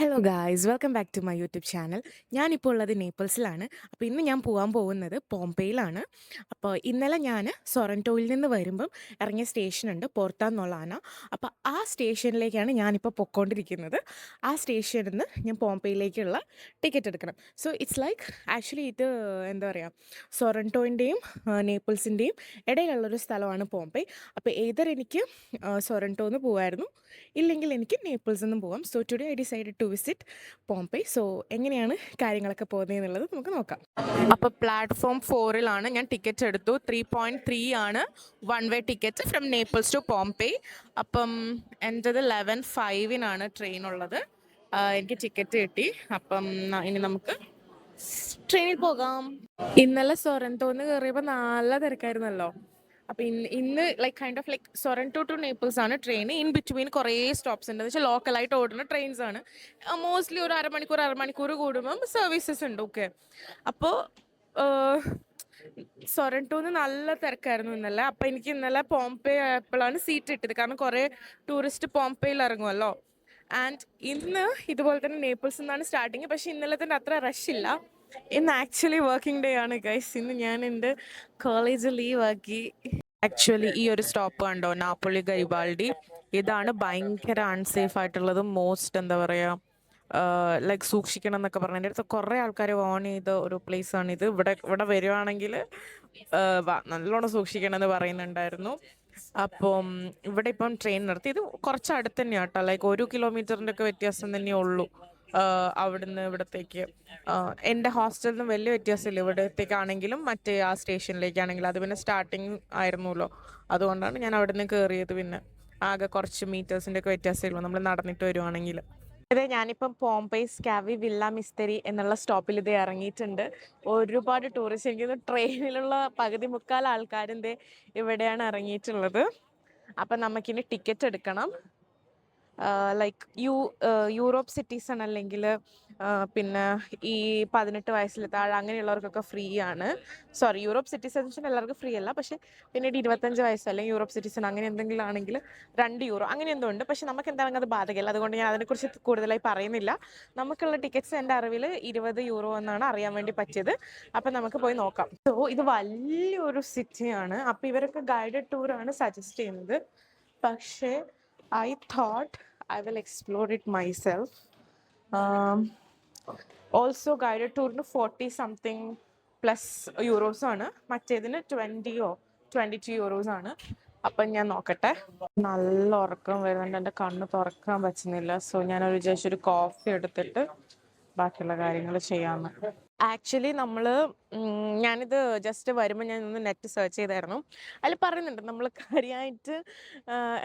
Hello guys, welcome back to my YouTube channel. ഞാനിപ്പോൾ ഉള്ളത് നേപ്പിൾസിലാണ്. അപ്പോൾ ഇന്ന് ഞാൻ പോകാൻ പോകുന്നത് പോംപെയിലാണ്. അപ്പോൾ ഇന്നലെ ഞാൻ സൊറൻറ്റോയിൽ നിന്ന് വരുമ്പം ഇറങ്ങിയ സ്റ്റേഷനുണ്ട് പോർട്ടാന്നുള്ളതാണ്. അപ്പോൾ ആ സ്റ്റേഷനിലേക്കാണ് ഞാനിപ്പോൾ പൊയ്ക്കൊണ്ടിരിക്കുന്നത്. ആ സ്റ്റേഷനിൽ നിന്ന് ഞാൻ പോംപെയിലേക്കുള്ള ടിക്കറ്റ് എടുക്കണം. സോ ഇറ്റ്സ് ലൈക്ക് ആക്ച്വലി ഇത് എന്താ പറയുക, സൊറൻറ്റോയിൻ്റെയും നേപ്പിൾസിൻ്റെയും ഇടയിലുള്ളൊരു സ്ഥലമാണ് പോംപെയ്. അപ്പോൾ ഏതർ എനിക്ക് സൊറൻറ്റോന്ന് പോകായിരുന്നു, ഇല്ലെങ്കിൽ എനിക്ക് നേപ്പിൾസിൽ നിന്നും പോകാം. So today I decided to visit Pompeii. So എങ്ങനെയാണ് കാര്യങ്ങളൊക്കെ പോകുന്നത് എന്നുള്ളത് നമുക്ക് നോക്കാം. അപ്പോൾ പ്ലാറ്റ്ഫോം 4-ലാണ് ഞാൻ ടിക്കറ്റ് എടുത്തു. 3.3 ആണ് one way ticket from Naples to Pompeii. അപ്പം എൻ്റെത് 11:05-നാണ് ട്രെയിൻ ഉള്ളത്. എനിക്ക് ടിക്കറ്റ് കിട്ടി. അപ്പം ഇനി നമുക്ക് ട്രെയിനിൽ പോകാം. ഇന്നലെ സൊറൻറ്റോന്ന് കയറിയപ്പോൾ നല്ല തിരക്കായിരുന്നല്ലോ. അപ്പോൾ ഇന്ന് like kind of like Sorrento to Naples ആണ് ട്രെയിൻ. ഇൻ ബിറ്റ്വീൻ കുറേ സ്റ്റോപ്സ് ഉണ്ട്. എന്ന് വെച്ചാൽ ലോക്കലായിട്ട് ഓടുന്ന ട്രെയിൻസ് ആണ്. മോസ്റ്റ്ലി ഒരു അരമണിക്കൂർ കൂടുമ്പം സർവീസസ് ഉണ്ട്. ഓക്കെ, അപ്പോൾ സൊറൻറ്റോന്ന് നല്ല തിരക്കായിരുന്നു ഇന്നലെ. അപ്പോൾ എനിക്ക് ഇന്നലെ പോംപെ ആയപ്പോഴാണ് സീറ്റ് കിട്ടിയത്, കാരണം കുറേ ടൂറിസ്റ്റ് പോംപെയിൽ ഇറങ്ങുമല്ലോ. ആൻഡ് ഇന്ന് ഇതുപോലെ തന്നെ നേപ്പിൾസ് നിന്നാണ് സ്റ്റാർട്ടിങ്. പക്ഷെ ഇന്നലെ തന്നെ അത്ര റഷ് ഇല്ല. ഇന്ന് ആക്ച്വലി വർക്കിംഗ് ഡേ ആണ് ഗൈസ്. ഇന്ന് ഞാൻ എൻ്റെ കോളേജ് ലീവ് ആക്കി. ആക്ച്വലി ഈ ഒരു സ്റ്റോപ്പ് കണ്ടോ, നാപ്പോളി ഗരിബാൾഡി, ഇതാണ് ഭയങ്കര അൺസേഫ് ആയിട്ടുള്ളത്. മോസ്റ്റ് എന്താ പറയുക, ലൈക്ക് സൂക്ഷിക്കണം എന്നൊക്കെ പറഞ്ഞു. എൻ്റെ അടുത്ത് കുറേ ആൾക്കാർ വാൺ ചെയ്ത ഒരു പ്ലേസ് ആണിത്. ഇവിടെ വരുവാണെങ്കിൽ നല്ലോണം സൂക്ഷിക്കണം എന്ന് പറയുന്നുണ്ടായിരുന്നു. അപ്പം ഇവിടെ ഇപ്പം ട്രെയിൻ നിർത്തി. ഇത് കുറച്ച് അടുത്ത് തന്നെയാണ് കേട്ടോ, ലൈക്ക് 1 കിലോമീറ്ററിൻ്റെ ഒക്കെ വ്യത്യാസം തന്നെ ഉള്ളൂ അവിടുന്ന് ഇവിടത്തേക്ക്. എൻ്റെ ഹോസ്റ്റലിൽ നിന്നും വലിയ വ്യത്യാസമില്ല ഇവിടത്തേക്കാണെങ്കിലും മറ്റേ ആ സ്റ്റേഷനിലേക്കാണെങ്കിലും. അത് പിന്നെ സ്റ്റാർട്ടിങ് ആയിരുന്നല്ലോ, അതുകൊണ്ടാണ് ഞാൻ അവിടെ നിന്ന് കയറിയത്. പിന്നെ ആകെ കുറച്ച് മീറ്റേഴ്സിൻ്റെ ഒക്കെ വ്യത്യാസമേ ഉള്ളൂ നമ്മൾ നടന്നിട്ട് വരുവാണെങ്കിൽ. അതെ, ഞാനിപ്പം പോംപെയ് സ്കാവി വില്ല മിസ്തരി എന്നുള്ള സ്റ്റോപ്പിൽ ഇത് ഇറങ്ങിയിട്ടുണ്ട്. ഒരുപാട് ടൂറിസ്റ്റ്, എനിക്ക് ട്രെയിനിലുള്ള പകുതി മുക്കാൽ ആൾക്കാരും ഇവിടെയാണ് ഇറങ്ങിയിട്ടുള്ളത്. അപ്പം നമുക്കിനി ടിക്കറ്റ് എടുക്കണം. ലൈക്ക് യൂറോപ്പ് സിറ്റീസൺ അല്ലെങ്കിൽ പിന്നെ ഈ 18 വയസ്സിൽ താഴെ അങ്ങനെയുള്ളവർക്കൊക്കെ ഫ്രീ ആണ്. സോറി, യൂറോപ്പ് സിറ്റിസൺസിന് എല്ലാവർക്കും ഫ്രീ അല്ല. പക്ഷേ പിന്നീട് 25 വയസ്സ് അല്ലെങ്കിൽ യൂറോപ്പ് സിറ്റിസൺ അങ്ങനെ എന്തെങ്കിലും ആണെങ്കിൽ €2 അങ്ങനെ എന്തോ ഉണ്ട്. പക്ഷെ നമുക്ക് എന്താണെങ്കിൽ അത് ബാധകമല്ല. അതുകൊണ്ട് ഞാൻ അതിനെക്കുറിച്ച് കൂടുതലായി പറയുന്നില്ല. നമുക്കുള്ള ടിക്കറ്റ്സ് എൻ്റെ അറിവിൽ €20 എന്നാണ് അറിയാൻ വേണ്ടി പറ്റിയത്. അപ്പം നമുക്ക് പോയി നോക്കാം. സോ ഇത് വലിയൊരു സിറ്റിയാണ്. അപ്പോൾ ഇവരൊക്കെ ഗൈഡഡ് ടൂറാണ് സജസ്റ്റ് ചെയ്യുന്നത്. പക്ഷേ I thought I will explore it myself. Also guided tour 40 something plus euros ആണ്. മറ്റേതിന് 20 or 22 euros ആണ്. അപ്പം ഞാൻ നോക്കട്ടെ. നല്ല ഉറക്കം വരുന്നുണ്ട്, എൻ്റെ കണ്ണ് തുറക്കാൻ പറ്റുന്നില്ല. സോ ഞാനൊരു ജസ്റ്റ് ഒരു കോഫി എടുത്തിട്ട് ബാക്കിയുള്ള കാര്യങ്ങൾ ചെയ്യാമെന്ന്. ആക്ച്വലി ഞാനിത് ജസ്റ്റ് വരുമ്പോൾ ഞാൻ ഒന്ന് നെറ്റ് സെർച്ച് ചെയ്തായിരുന്നു. അതിൽ പറയുന്നുണ്ട് നമ്മൾ കാര്യമായിട്ട്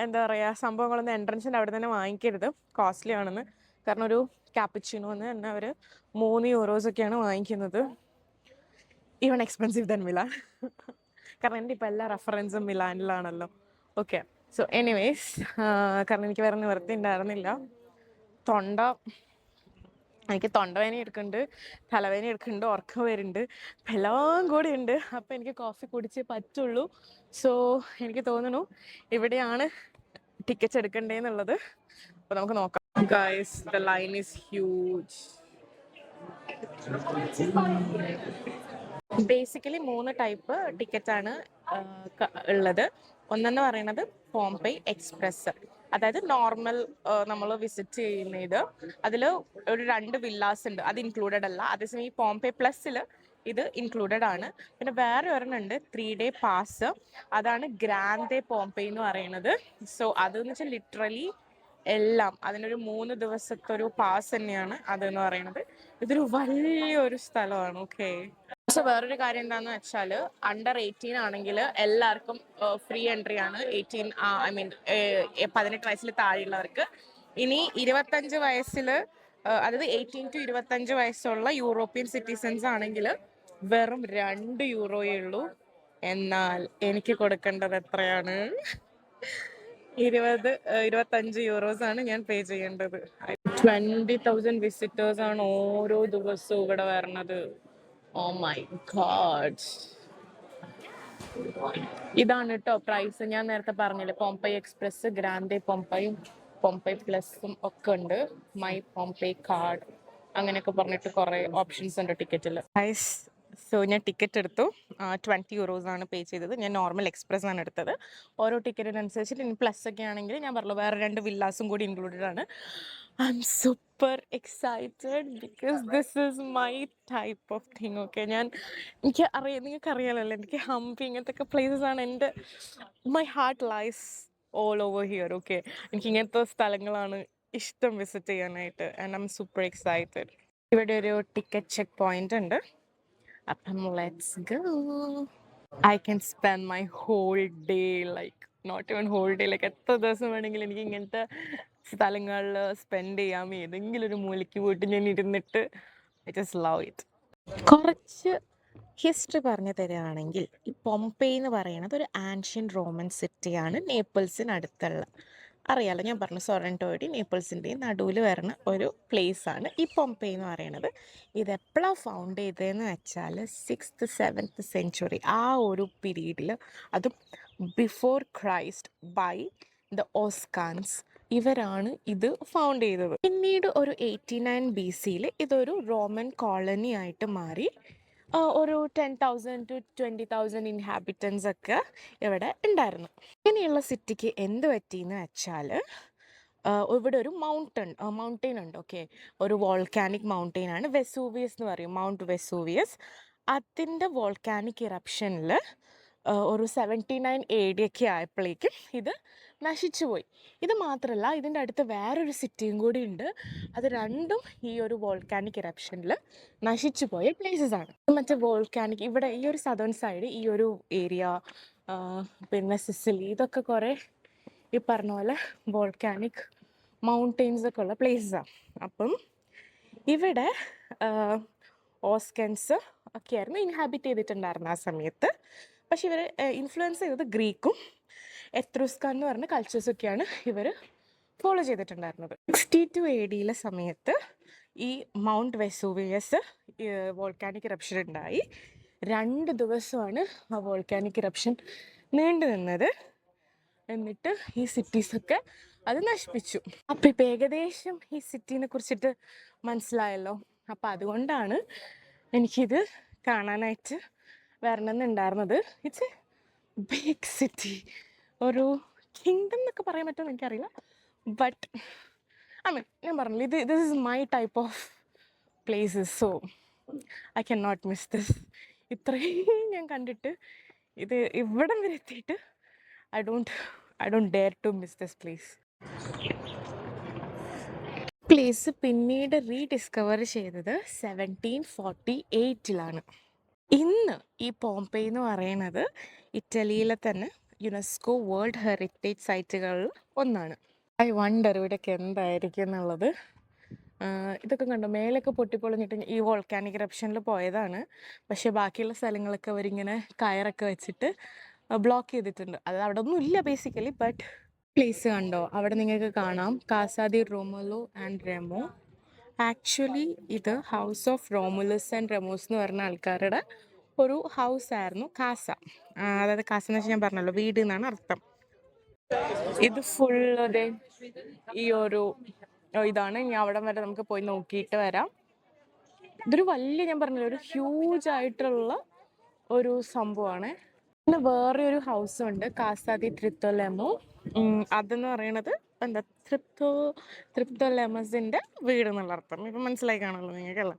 എന്താ പറയുക, സംഭവങ്ങളൊന്നും എൻട്രൻസിൻ്റെ അവിടെ തന്നെ വാങ്ങിക്കരുത്, കോസ്റ്റ്ലി ആണെന്ന്. കാരണം ഒരു ക്യാപ്പച്ചിനോന്ന് തന്നെ അവർ €3 വാങ്ങിക്കുന്നത്. Even expensive than Milan. കാരണം എൻ്റെ ഇപ്പോൾ എല്ലാ റെഫറൻസും മിലാനിലാണല്ലോ. ഓക്കെ, സോ എനിവേസ്, കാരണം എനിക്ക് വേറെ നിവൃത്തി ഉണ്ടായിരുന്നില്ല. എനിക്ക് തൊണ്ടവേദന എടുക്കുന്നുണ്ട്, തലവേദന എടുക്കുന്നുണ്ട്, ഉറക്കം വരുന്നുണ്ട്, എല്ലാം കൂടി ഉണ്ട്. അപ്പം എനിക്ക് കോഫി കുടിച്ചേ പറ്റുള്ളൂ. സോ എനിക്ക് തോന്നുന്നു ഇവിടെയാണ് ടിക്കറ്റ്സ് എടുക്കണ്ടേന്നുള്ളത്. അപ്പോൾ നമുക്ക് നോക്കാം. Guys, the line is huge. Basically 3 type ടിക്കറ്റാണ് ഉള്ളത്. ഒന്നെന്ന് പറയുന്നത് പോംപെയ് എക്സ്പ്രസ്, അതായത് നോർമൽ നമ്മൾ വിസിറ്റ് ചെയ്യുന്ന ഇത്. അതിൽ ഒരു 2 വില്ലാസ് ഉണ്ട്, അത് ഇൻക്ലൂഡഡ് അല്ല. അതേസമയം ഈ പോംപെയ് പ്ലസ്സിൽ ഇത് ഇൻക്ലൂഡഡ് ആണ്. പിന്നെ വേറെ ഒരെണ്ണമുണ്ട് 3 ഡേ പാസ്, അതാണ് ഗ്രാൻഡേ പോംപെയ് എന്ന് പറയുന്നത്. സോ അതെന്ന് വെച്ചാൽ ലിറ്ററലി എല്ലാം അതിനൊരു 3 ദിവസത്തെ ഒരു പാസ് തന്നെയാണ് അതെന്ന് പറയുന്നത്. ഇതൊരു വലിയൊരു സ്ഥലമാണ്. ഓക്കെ, പക്ഷെ വേറൊരു കാര്യം എന്താണെന്ന് വെച്ചാൽ അണ്ടർ 18 ആണെങ്കിൽ എല്ലാവർക്കും ഫ്രീ എൻട്രി ആണ്. 18 വയസ്സിൽ താഴെയുള്ളവർക്ക്. ഇനി 25 വയസ്സിൽ, അതായത് 18 to 25 വയസ്സുള്ള യൂറോപ്യൻ സിറ്റിസൺസ് ആണെങ്കിൽ വെറും €2 ഉള്ളൂ. എന്നാൽ എനിക്ക് കൊടുക്കേണ്ടത് എത്രയാണ്? 25 euros ആണ് ഞാൻ പേ ചെയ്യേണ്ടത്. 20,000 വിസിറ്റേഴ്സ് ആണ് ഓരോ ദിവസവും ഇവിടെ വരണത്. Oh my god. ഇതാണ് കേട്ടോ പ്രൈസ്. ഞാൻ നേരത്തെ പറഞ്ഞില്ലേ, പോംപെയ് എക്സ്പ്രസ്, ഗ്രാൻഡേ പോംപെയ്. പോംപെ പ്ലസും ഒക്കെ ഉണ്ട്. മൈ പോംപെ കാർഡ് അങ്ങനെയൊക്കെ പറഞ്ഞിട്ട് കുറേ ഓപ്ഷൻസ് ഉണ്ട് ടിക്കറ്റിൽ. സോ ഞാൻ ടിക്കറ്റ് എടുത്തു. 20 euros ആണ് പേ ചെയ്തത്. ഞാൻ നോർമൽ എക്സ്പ്രസ് ആണ് എടുത്തത്. ഓരോ ടിക്കറ്റിനനുസരിച്ചിട്ട് ഇനി പ്ലസ് ഒക്കെ ആണെങ്കിൽ ഞാൻ പറഞ്ഞു വേറെ 2 വില്ലാസും കൂടി ഇൻക്ലൂഡഡ് ആണ്. I M super excited because this is my type of thing. Okay, എനിക്ക് അറിയാം, നിങ്ങൾക്ക് അറിയാമല്ലോ, എനിക്ക് ഹംപി ഇങ്ങനത്തെ പ്ലേസസ് ആണ് എൻ്റെ my heart lies all over here. Okay, എനിക്ക് ഇങ്ങനത്തെ സ്ഥലങ്ങളാണ് ഇഷ്ടം വിസിറ്റ് ചെയ്യാനായിട്ട്. And I M super excited. ഇവിടെ ഒരു ടിക്കറ്റ് ചെക്ക് പോയിന്റ് ഉണ്ട്. അപ്പം let's go. I can spend my whole day, like not even whole day, like എത്ര ദിവസം വേണമെങ്കിലും എനിക്ക് ഇങ്ങനത്തെ സ്ഥലങ്ങളിൽ സ്പെൻഡ് ചെയ്യാം. ഏതെങ്കിലും ഒരു മൂലയ്ക്ക് പോയിട്ട് ഞാൻ ഇരുന്നിട്ട് ഐ ജസ്റ്റ് ലവ് ഇറ്റ്. കുറച്ച് ഹിസ്റ്ററി പറഞ്ഞു തരികയാണെങ്കിൽ, ഈ പോംപെ എന്ന് പറയുന്നത് ഒരു ആൻഷ്യൻ റോമൻ സിറ്റിയാണ്. നേപ്പിൾസിനടുത്തുള്ള, അറിയാലോ, ഞാൻ പറഞ്ഞു സൊറൻറ്റോയുടെയും നേപ്പിൾസിൻ്റെയും നടുവിൽ വരുന്ന ഒരു പ്ലേസാണ് ഈ പോംപെ എന്ന് പറയുന്നത്. ഇത് എപ്പോഴാണ് ഫൗണ്ട് ചെയ്തതെന്ന് വെച്ചാൽ 6th 7th സെഞ്ച്വറി, ആ ഒരു പീരീഡിൽ, അതും ബിഫോർ ക്രൈസ്റ്റ്, ബൈ ദ ഓസ്കാൻസ്. ഇവരാണ് ഇത് ഫൗണ്ട് ചെയ്തത്. പിന്നീട് ഒരു 89 BC ഇതൊരു റോമൻ കോളനി ആയിട്ട് മാറി. ഒരു 10,000 to 20,000 ഇൻഹാബിറ്റൻസ് ഒക്കെ ഇവിടെ ഉണ്ടായിരുന്നു. ഇങ്ങനെയുള്ള സിറ്റിക്ക് എന്ത് പറ്റിയെന്ന് വെച്ചാൽ, ഇവിടെ ഒരു മൗണ്ടെയിൻ ഉണ്ട്. ഓക്കെ, ഒരു വോൾക്കാനിക് മൗണ്ടെയിൻ ആണ്, വെസൂവിയസ് എന്ന് പറയും, മൗണ്ട് വെസൂവിയസ്. അതിൻ്റെ വോൾക്കാനിക് ഇറപ്ഷനിൽ ഒരു 79 AD ഒക്കെ ആയപ്പോഴേക്കും ഇത് നശിച്ചു പോയി. ഇത് മാത്രമല്ല, ഇതിൻ്റെ അടുത്ത് വേറൊരു സിറ്റിയും കൂടി ഉണ്ട്. അത് രണ്ടും ഈ ഒരു വോൾക്കാനിക് ഇറപ്ഷനിൽ നശിച്ചു പോയ പ്ലേസസ് ആണ്. മറ്റേ വോൾക്കാനിക് ഇവിടെ ഈ ഒരു സദേൺ സൈഡ്, ഈ ഒരു ഏരിയ, പിന്നെ സിസിലി, ഇതൊക്കെ കുറേ ഈ പറഞ്ഞ പോലെ വോൾക്കാനിക് മൗണ്ടെയിൻസ് ഒക്കെ ഉള്ള പ്ലേസസാണ്. അപ്പം ഇവിടെ ഓസ്കൻസ് ഒക്കെ ആയിരുന്നു ഇൻഹാബിറ്റ് ചെയ്തിട്ടുണ്ടായിരുന്നു ആ സമയത്ത്. പക്ഷെ ഇവർ ഇൻഫ്ലുവൻസ് ചെയ്തത് ഗ്രീക്കും എത്രൂസ്കാൻ എന്ന് പറഞ്ഞ കൾച്ചേഴ്സൊക്കെയാണ് ഇവർ ഫോളോ ചെയ്തിട്ടുണ്ടായിരുന്നത്. 62 AD സമയത്ത് ഈ മൗണ്ട് വെസൂവിയസ് വോൾക്കാനിക് ഇറപ്ഷൻ ഉണ്ടായി. 2 ദിവസമാണ് ആ വോൾക്കാനിക് ഇറപ്ഷൻ നീണ്ടു നിന്നത്. എന്നിട്ട് ഈ സിറ്റീസൊക്കെ അത് നശിപ്പിച്ചു. അപ്പം ഇപ്പം ഏകദേശം ഈ സിറ്റീനെ കുറിച്ചിട്ട് മനസ്സിലായല്ലോ. അപ്പം അതുകൊണ്ടാണ് എനിക്കിത് കാണാനായിട്ട് വരണമെന്നുണ്ടായിരുന്നത്. ഇറ്റ്സ് എ ബിഗ് സിറ്റി, ഒരു കിങ്ഡം എന്നൊക്കെ പറയാൻ പറ്റുമെന്ന് എനിക്കറിയില്ല. ബട്ട് ഞാൻ പറഞ്ഞില്ല, this is my type of places, so I can not miss this. ഇത്രയും ഞാൻ കണ്ടിട്ട് ഇത് ഇവിടം വരെ എത്തിയിട്ട് I don't dare to miss this place. Place പിന്നീട് റീഡിസ്കവർ ചെയ്തത് 1748 ഇന്ന് ഈ പോംപെ എന്ന് പറയുന്നത് ഇറ്റലിയിലെ തന്നെ യുനെസ്കോ വേൾഡ് ഹെറിറ്റേജ് സൈറ്റുകളിൽ ഒന്നാണ്. ഐ വണ്ടർ ഇവിടെയൊക്കെ എന്തായിരിക്കും എന്നുള്ളത്. ഇതൊക്കെ കണ്ടോ, മേലൊക്കെ പൊട്ടിപ്പൊളിഞ്ഞിട്ട് ഈ വോൾക്കാനിക് ഇറപ്ഷനിൽ പോയതാണ്. പക്ഷേ ബാക്കിയുള്ള സ്ഥലങ്ങളൊക്കെ അവരിങ്ങനെ കയറൊക്കെ വെച്ചിട്ട് ബ്ലോക്ക് ചെയ്തിട്ടുണ്ട്. അത് അവിടെ ഒന്നും ഇല്ല ബേസിക്കലി. ബട്ട് പ്ലേസ് കണ്ടോ, അവിടെ നിങ്ങൾക്ക് കാണാം കാസ ദി റോമുലോ ആൻഡ് റെമോ. ആക്ച്വലി ഇത് ഹൗസ് ഓഫ് റോമുലസ് ആൻഡ് റെമോസ് എന്ന് പറഞ്ഞ ആൾക്കാരുടെ ഒരു ഹൗസ് ആയിരുന്നു കാസ. അതായത് കാസ എന്ന് വെച്ചാൽ ഞാൻ പറഞ്ഞല്ലോ, വീട് എന്നാണ് അർത്ഥം. ഇത് ഫുള്ള് ഈ ഒരു ഇതാണ്. ഇനി അവിടെ വരെ നമുക്ക് പോയി നോക്കിയിട്ട് വരാം. ഇതൊരു വലിയ, ഞാൻ പറഞ്ഞല്ലോ, ഒരു ഹ്യൂജ് ആയിട്ടുള്ള ഒരു സംഭവമാണ്. പിന്നെ വേറെ ഒരു ഹൗസ് ഉണ്ട്, കാസ ദി ത്രിത്തോലെമോ. അതെന്ന് പറയണത് എന്താ, ത്രിപ്തോലെമസിൻ്റെ വീട് എന്നുള്ള അർത്ഥം. ഇപ്പം മനസ്സിലായി കാണുമല്ലോ നിങ്ങൾക്കല്ല.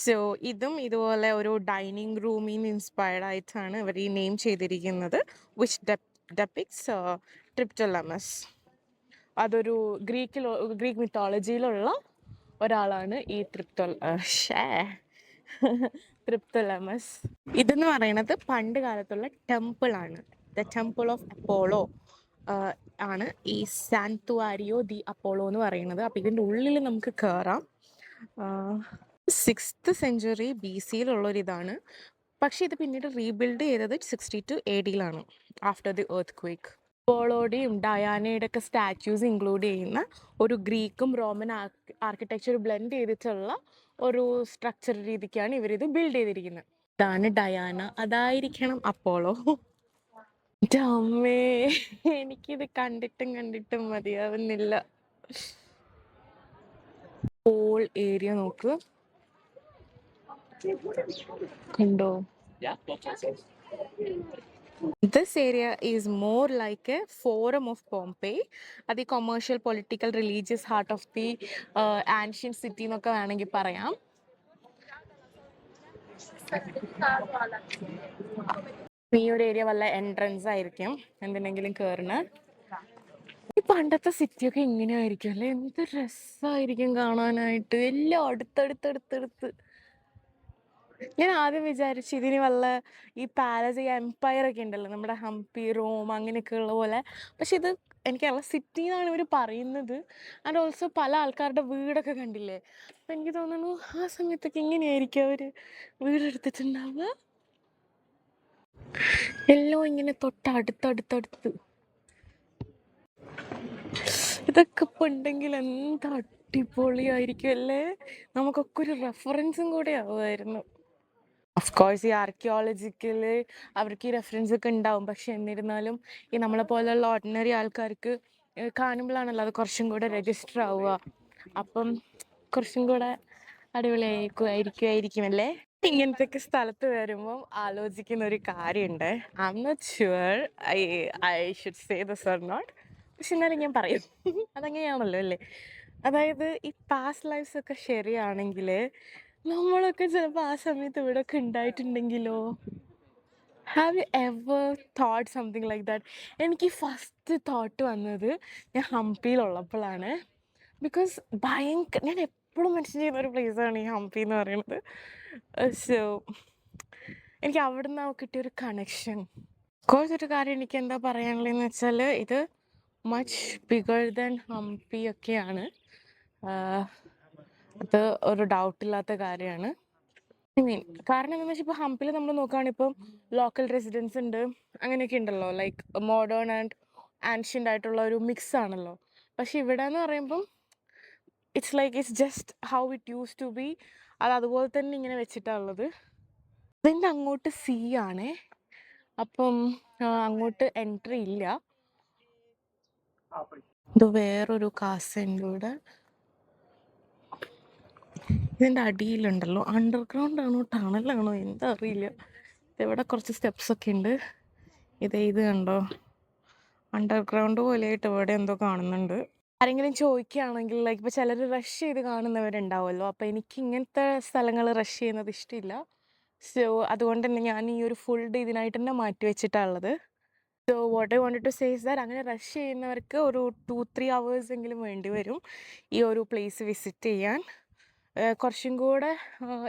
സോ ഇതും ഇതുപോലെ ഒരു ഡൈനിങ് റൂമിൽ നിന്ന് ഇൻസ്പയർഡ് ആയിട്ടാണ് ഇവർ ഈ നെയിം ചെയ്തിരിക്കുന്നത്, വിച്ച് ഡെപിക്ട്സ് ട്രിപ്റ്റോലെമസ്. അതൊരു ഗ്രീക്ക് മിത്തോളജിയിലുള്ള ഒരാളാണ് ഈ ട്രിപ്റ്റോലെമസ്. ഇതെന്ന് പറയുന്നത് പണ്ട് കാലത്തുള്ള ടെമ്പിളാണ്. ദ ടെമ്പിൾ ഓഫ് അപ്പോളോ ആണ് ഈ സാന്തുവാരിയോ ദി അപ്പോളോ എന്ന് പറയുന്നത്. അപ്പം ഇതിൻ്റെ ഉള്ളിൽ നമുക്ക് കയറാം. 6th century BC ഉള്ളൊരിതാണ്. പക്ഷേ ഇത് പിന്നീട് റീബിൽഡ് ചെയ്തത് 62 AD after the earthquake. അപ്പോളോടെയും ഡയാനയുടെ ഒക്കെ സ്റ്റാച്യൂസ് ഇൻക്ലൂഡ് ചെയ്യുന്ന ഒരു ഗ്രീക്കും റോമൻ ആർക്കിടെക്ചർ ബ്ലെൻഡ് ചെയ്തിട്ടുള്ള ഒരു സ്ട്രക്ചർ രീതിക്കാണ് ഇവരിത് ബിൽഡ് ചെയ്തിരിക്കുന്നത്. ഇതാണ് ഡയാന, അതായിരിക്കണം അപ്പോളോ. അമ്മേ, എനിക്കിത് കണ്ടിട്ടും മതിയാവുന്നില്ല. ഹോൾ ഏരിയ നോക്ക്, കണ്ടോ? This area is more like a forum of Pompeii, the commercial, political, religious heart of the ancient city എന്നൊക്കെ വേണമെങ്കിൽ പറയാം. ഈ ഒരു ഏരിയ വല്ല എൻട്രൻസ് ആയിരിക്കും എന്തിനെങ്കിലും കയറുന്ന. ഈ പണ്ടത്തെ സിറ്റിയൊക്കെ ഇങ്ങനെയായിരിക്കും അല്ലേ? എന്ത് രസമായിരിക്കും കാണാനായിട്ട്, എല്ലാം അടുത്തടുത്തടുത്തടുത്ത്. ഞാൻ ആദ്യം വിചാരിച്ചു ഇതിന് വല്ല ഈ പാലസ്, ഈ എംപയർ ഒക്കെ ഉണ്ടല്ലോ നമ്മുടെ ഹംപി, റോം അങ്ങനെയൊക്കെ ഉള്ള പോലെ. പക്ഷെ ഇത് എനിക്കറിയാം സിറ്റി എന്നാണ് ഇവർ പറയുന്നത്. ആൻഡ് ഓൾസോ പല ആൾക്കാരുടെ വീടൊക്കെ കണ്ടില്ലേ? അപ്പം എനിക്ക് തോന്നുന്നു ആ സമയത്തൊക്കെ ഇങ്ങനെയായിരിക്കും അവർ വീടെടുത്തിട്ടുണ്ടാവുക. എല്ലാം ഇങ്ങനെ തൊട്ടടുത്തടുത്തടുത്ത്. ഇതൊക്കെ ഇപ്പം ഉണ്ടെങ്കിൽ എന്താ അടിപൊളിയായിരിക്കും അല്ലേ? നമുക്കൊക്കെ ഒരു റെഫറൻസും കൂടെ ആവുമായിരുന്നു. അഫ്കോഴ്സ് ഈ ആർക്കിയോളജിക്കൽ അവർക്ക് ഈ റെഫറൻസ് ഒക്കെ ഉണ്ടാവും. പക്ഷെ എന്നിരുന്നാലും ഈ നമ്മളെ പോലെയുള്ള ഓർഡിനറി ആൾക്കാർക്ക് കാണുമ്പോഴാണല്ലോ അത് കുറച്ചും കൂടെ രജിസ്റ്റർ ആവുക. അപ്പം കുറച്ചും കൂടെ അടിപൊളിയായിരിക്കും അല്ലേ? ഇങ്ങനത്തെ സ്ഥലത്ത് വരുമ്പം ആലോചിക്കുന്ന ഒരു കാര്യമുണ്ട്. I M not sure I should say this or not. പക്ഷെ എന്നാലും ഞാൻ പറയും. അതങ്ങനെയാണല്ലോ അല്ലേ? അതായത് ഈ പാസ്റ്റ് ലൈഫ്സ് ഒക്കെ ശരിയാണെങ്കിൽ നമ്മളൊക്കെ ചിലപ്പോൾ ആ സമയത്ത് ഇവിടെ ഒക്കെ ഉണ്ടായിട്ടുണ്ടെങ്കിലോ? Have you ever thought something like that? എനിക്ക് ഫസ്റ്റ് തോട്ട് വന്നത് ഞാൻ ഹംപിയിലുള്ളപ്പോഴാണ്. ബിക്കോസ് ഞാൻ എപ്പോഴും മെൻഷൻ ചെയ്യുന്ന ഒരു പ്ലേസാണ് ഈ ഹംപി എന്ന് പറയുന്നത്. സോ എനിക്ക് അവിടെ നിന്ന് കിട്ടിയൊരു കണക്ഷൻ. കോഴ്സ് ഒരു കാര്യം എനിക്ക് എന്താ പറയാനുള്ളതെന്ന് വെച്ചാൽ ഇത് മച്ച് ബിഗർ ദാൻ ഹംപി ഒക്കെയാണ്. അത് ഒരു ഡൗട്ടില്ലാത്ത കാര്യമാണ്. കാരണം എന്താണെന്ന് വെച്ചാൽ ഇപ്പോൾ ഹംപിയിൽ നമ്മൾ നോക്കുകയാണെങ്കിൽ ഇപ്പം ലോക്കൽ റെസിഡൻസ് ഉണ്ട്, അങ്ങനെയൊക്കെ ഉണ്ടല്ലോ. ലൈക്ക് മോഡേൺ ആൻഡ് ആൻഷ്യൻ്റ് ആയിട്ടുള്ള ഒരു മിക്സ് ആണല്ലോ. പക്ഷെ ഇവിടെ എന്ന് പറയുമ്പം it's just how it use to be. അത് അതുപോലെ തന്നെ ഇങ്ങനെ വെച്ചിട്ടുള്ളത്. അതിൻ്റെ അങ്ങോട്ട് സീ ആണേ. അപ്പം അങ്ങോട്ട് എൻട്രി ഇല്ല. ഇത് വേറൊരു കാസുണ്ട് ഇവിടെ. ഇതിൻ്റെ അടിയിലുണ്ടല്ലോ, അണ്ടർഗ്രൗണ്ട് ആണോ ടണലാണോ എന്താ അറിയില്ല. ഇവിടെ കുറച്ച് സ്റ്റെപ്സ് ഒക്കെ ഉണ്ട്. ഇത് കണ്ടോ, അണ്ടർഗ്രൗണ്ട് പോലെയായിട്ട് ഇവിടെ എന്തോ കാണുന്നുണ്ട്. ആരെങ്കിലും ചോദിക്കുകയാണെങ്കിൽ ലൈക്ക് ഇപ്പോൾ ചിലർ റഷ് ചെയ്ത് കാണുന്നവരുണ്ടാവുമല്ലോ. അപ്പോൾ എനിക്ക് ഇങ്ങനത്തെ സ്ഥലങ്ങൾ റഷ് ചെയ്യുന്നത് ഇഷ്ടമില്ല. സോ അതുകൊണ്ട് തന്നെ ഞാൻ ഈ ഒരു ഫുൾ ഡേ ഇതിനായിട്ട് തന്നെ മാറ്റി വെച്ചിട്ടുള്ളത്. So what I wanted to say is that അങ്ങനെ റഷ് ചെയ്യുന്നവർക്ക് ഒരു 2-3 hours എങ്കിലും വേണ്ടി വരും ഈ ഒരു പ്ലേസ് വിസിറ്റ് ചെയ്യാൻ. കുറച്ചും കൂടെ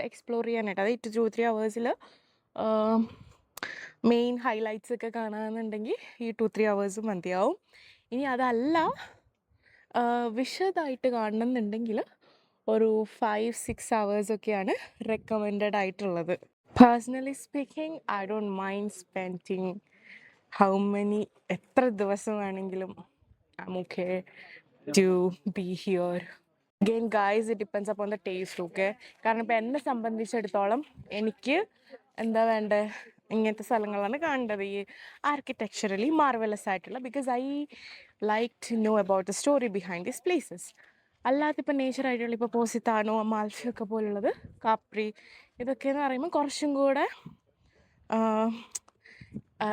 എക്സ്പ്ലോർ ചെയ്യാനായിട്ട്. അതായത് 2-3 hours മെയിൻ ഹൈലൈറ്റ്സ് ഒക്കെ കാണാമെന്നുണ്ടെങ്കിൽ ഈ 2-3 hours മതിയാവും. ഇനി അതല്ല വിശദമായിട്ട് കാണണമെന്നുണ്ടെങ്കിൽ ഒരു 5-6 hours ഒക്കെയാണ് റെക്കമെൻഡഡ് ആയിട്ടുള്ളത്. Personally speaking I don't mind spending എത്ര ദിവസം വേണമെങ്കിലും I am okay to be here. Again guys it depends upon the taste. Okay, കാരണം ഇപ്പം എന്നെ സംബന്ധിച്ചിടത്തോളം എനിക്ക് എന്താ വേണ്ടത്, ഇങ്ങനത്തെ സ്ഥലങ്ങളാണ് കാണേണ്ടത്, ഈ ആർക്കിടെക്ചറലി മാർവലസ് ആയിട്ടുള്ള. Because I like to know about the story behind these places. അല്ലാതെ ഇപ്പം നേച്ചറായിട്ടുള്ള ഇപ്പോൾ പോസിത്താനോ മാൽഫയൊക്കെ പോലുള്ളത്, കാപ്രി, ഇതൊക്കെയെന്ന് പറയുമ്പോൾ കുറച്ചും കൂടെ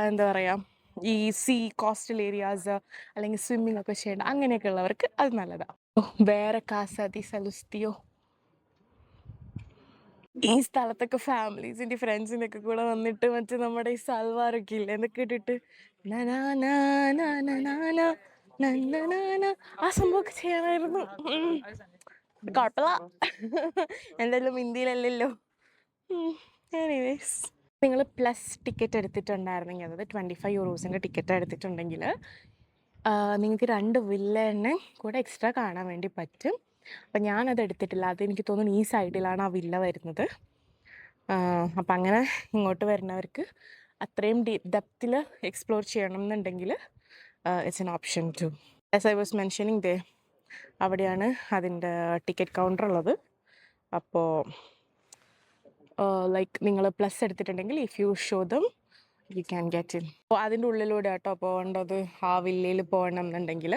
എന്താ പറയുക, ഈ സീ കോസ്റ്റൽ ഏരിയാസ് അല്ലെങ്കിൽ സ്വിമ്മിങ് ഒക്കെ ചെയ്യേണ്ട അങ്ങനെയൊക്കെ ഉള്ളവർക്ക് അത് നല്ലതാണ്. വേറെ കാസ ദി സലുസ്തിയോ. ഈ സ്ഥലത്തൊക്കെ ഫാമിലീസിൻ്റെ ഫ്രണ്ട്സിൻ്റെ ഒക്കെ കൂടെ വന്നിട്ട് മറ്റേ നമ്മുടെ ഈ സൽവാറൊക്കെ ഇല്ല എന്നൊക്കെ ഇട്ടിട്ട് ആ സംഭവമൊക്കെ ചെയ്യാനായിരുന്നു. കുഴപ്പമില്ല, എന്തായാലും ഇന്ത്യയിലല്ലല്ലോ. എനിവേസ്, നിങ്ങൾ പ്ലസ് ടിക്കറ്റ് എടുത്തിട്ടുണ്ടായിരുന്നെങ്കിൽ, അതായത് 25 euros ടിക്കറ്റ് എടുത്തിട്ടുണ്ടെങ്കിൽ നിങ്ങൾക്ക് 2 വില്ലേനെ കൂടെ എക്സ്ട്രാ കാണാൻ വേണ്ടി പറ്റും. അപ്പം ഞാനത് എടുത്തിട്ടില്ല. അതെനിക്ക് തോന്നുന്നു ഈ സൈഡിലാണ് ആ വില്ല വരുന്നത്. അപ്പം അങ്ങനെ ഇങ്ങോട്ട് വരുന്നവർക്ക് അത്രയും ഡെപ്തിൽ എക്സ്പ്ലോർ ചെയ്യണം എന്നുണ്ടെങ്കിൽ it's an option too. As I was mentioning ദേ, അവിടെയാണ് അതിൻ്റെ ടിക്കറ്റ് കൗണ്ടർ ഉള്ളത്. അപ്പോൾ ലൈക്ക് നിങ്ങൾ പ്ലസ് എടുത്തിട്ടുണ്ടെങ്കിൽ if you show them you can get in. അപ്പോൾ അതിൻ്റെ ഉള്ളിലൂടെ കേട്ടോ പോകേണ്ടത്. ആ വില്ലയിൽ പോകണം എന്നുണ്ടെങ്കിൽ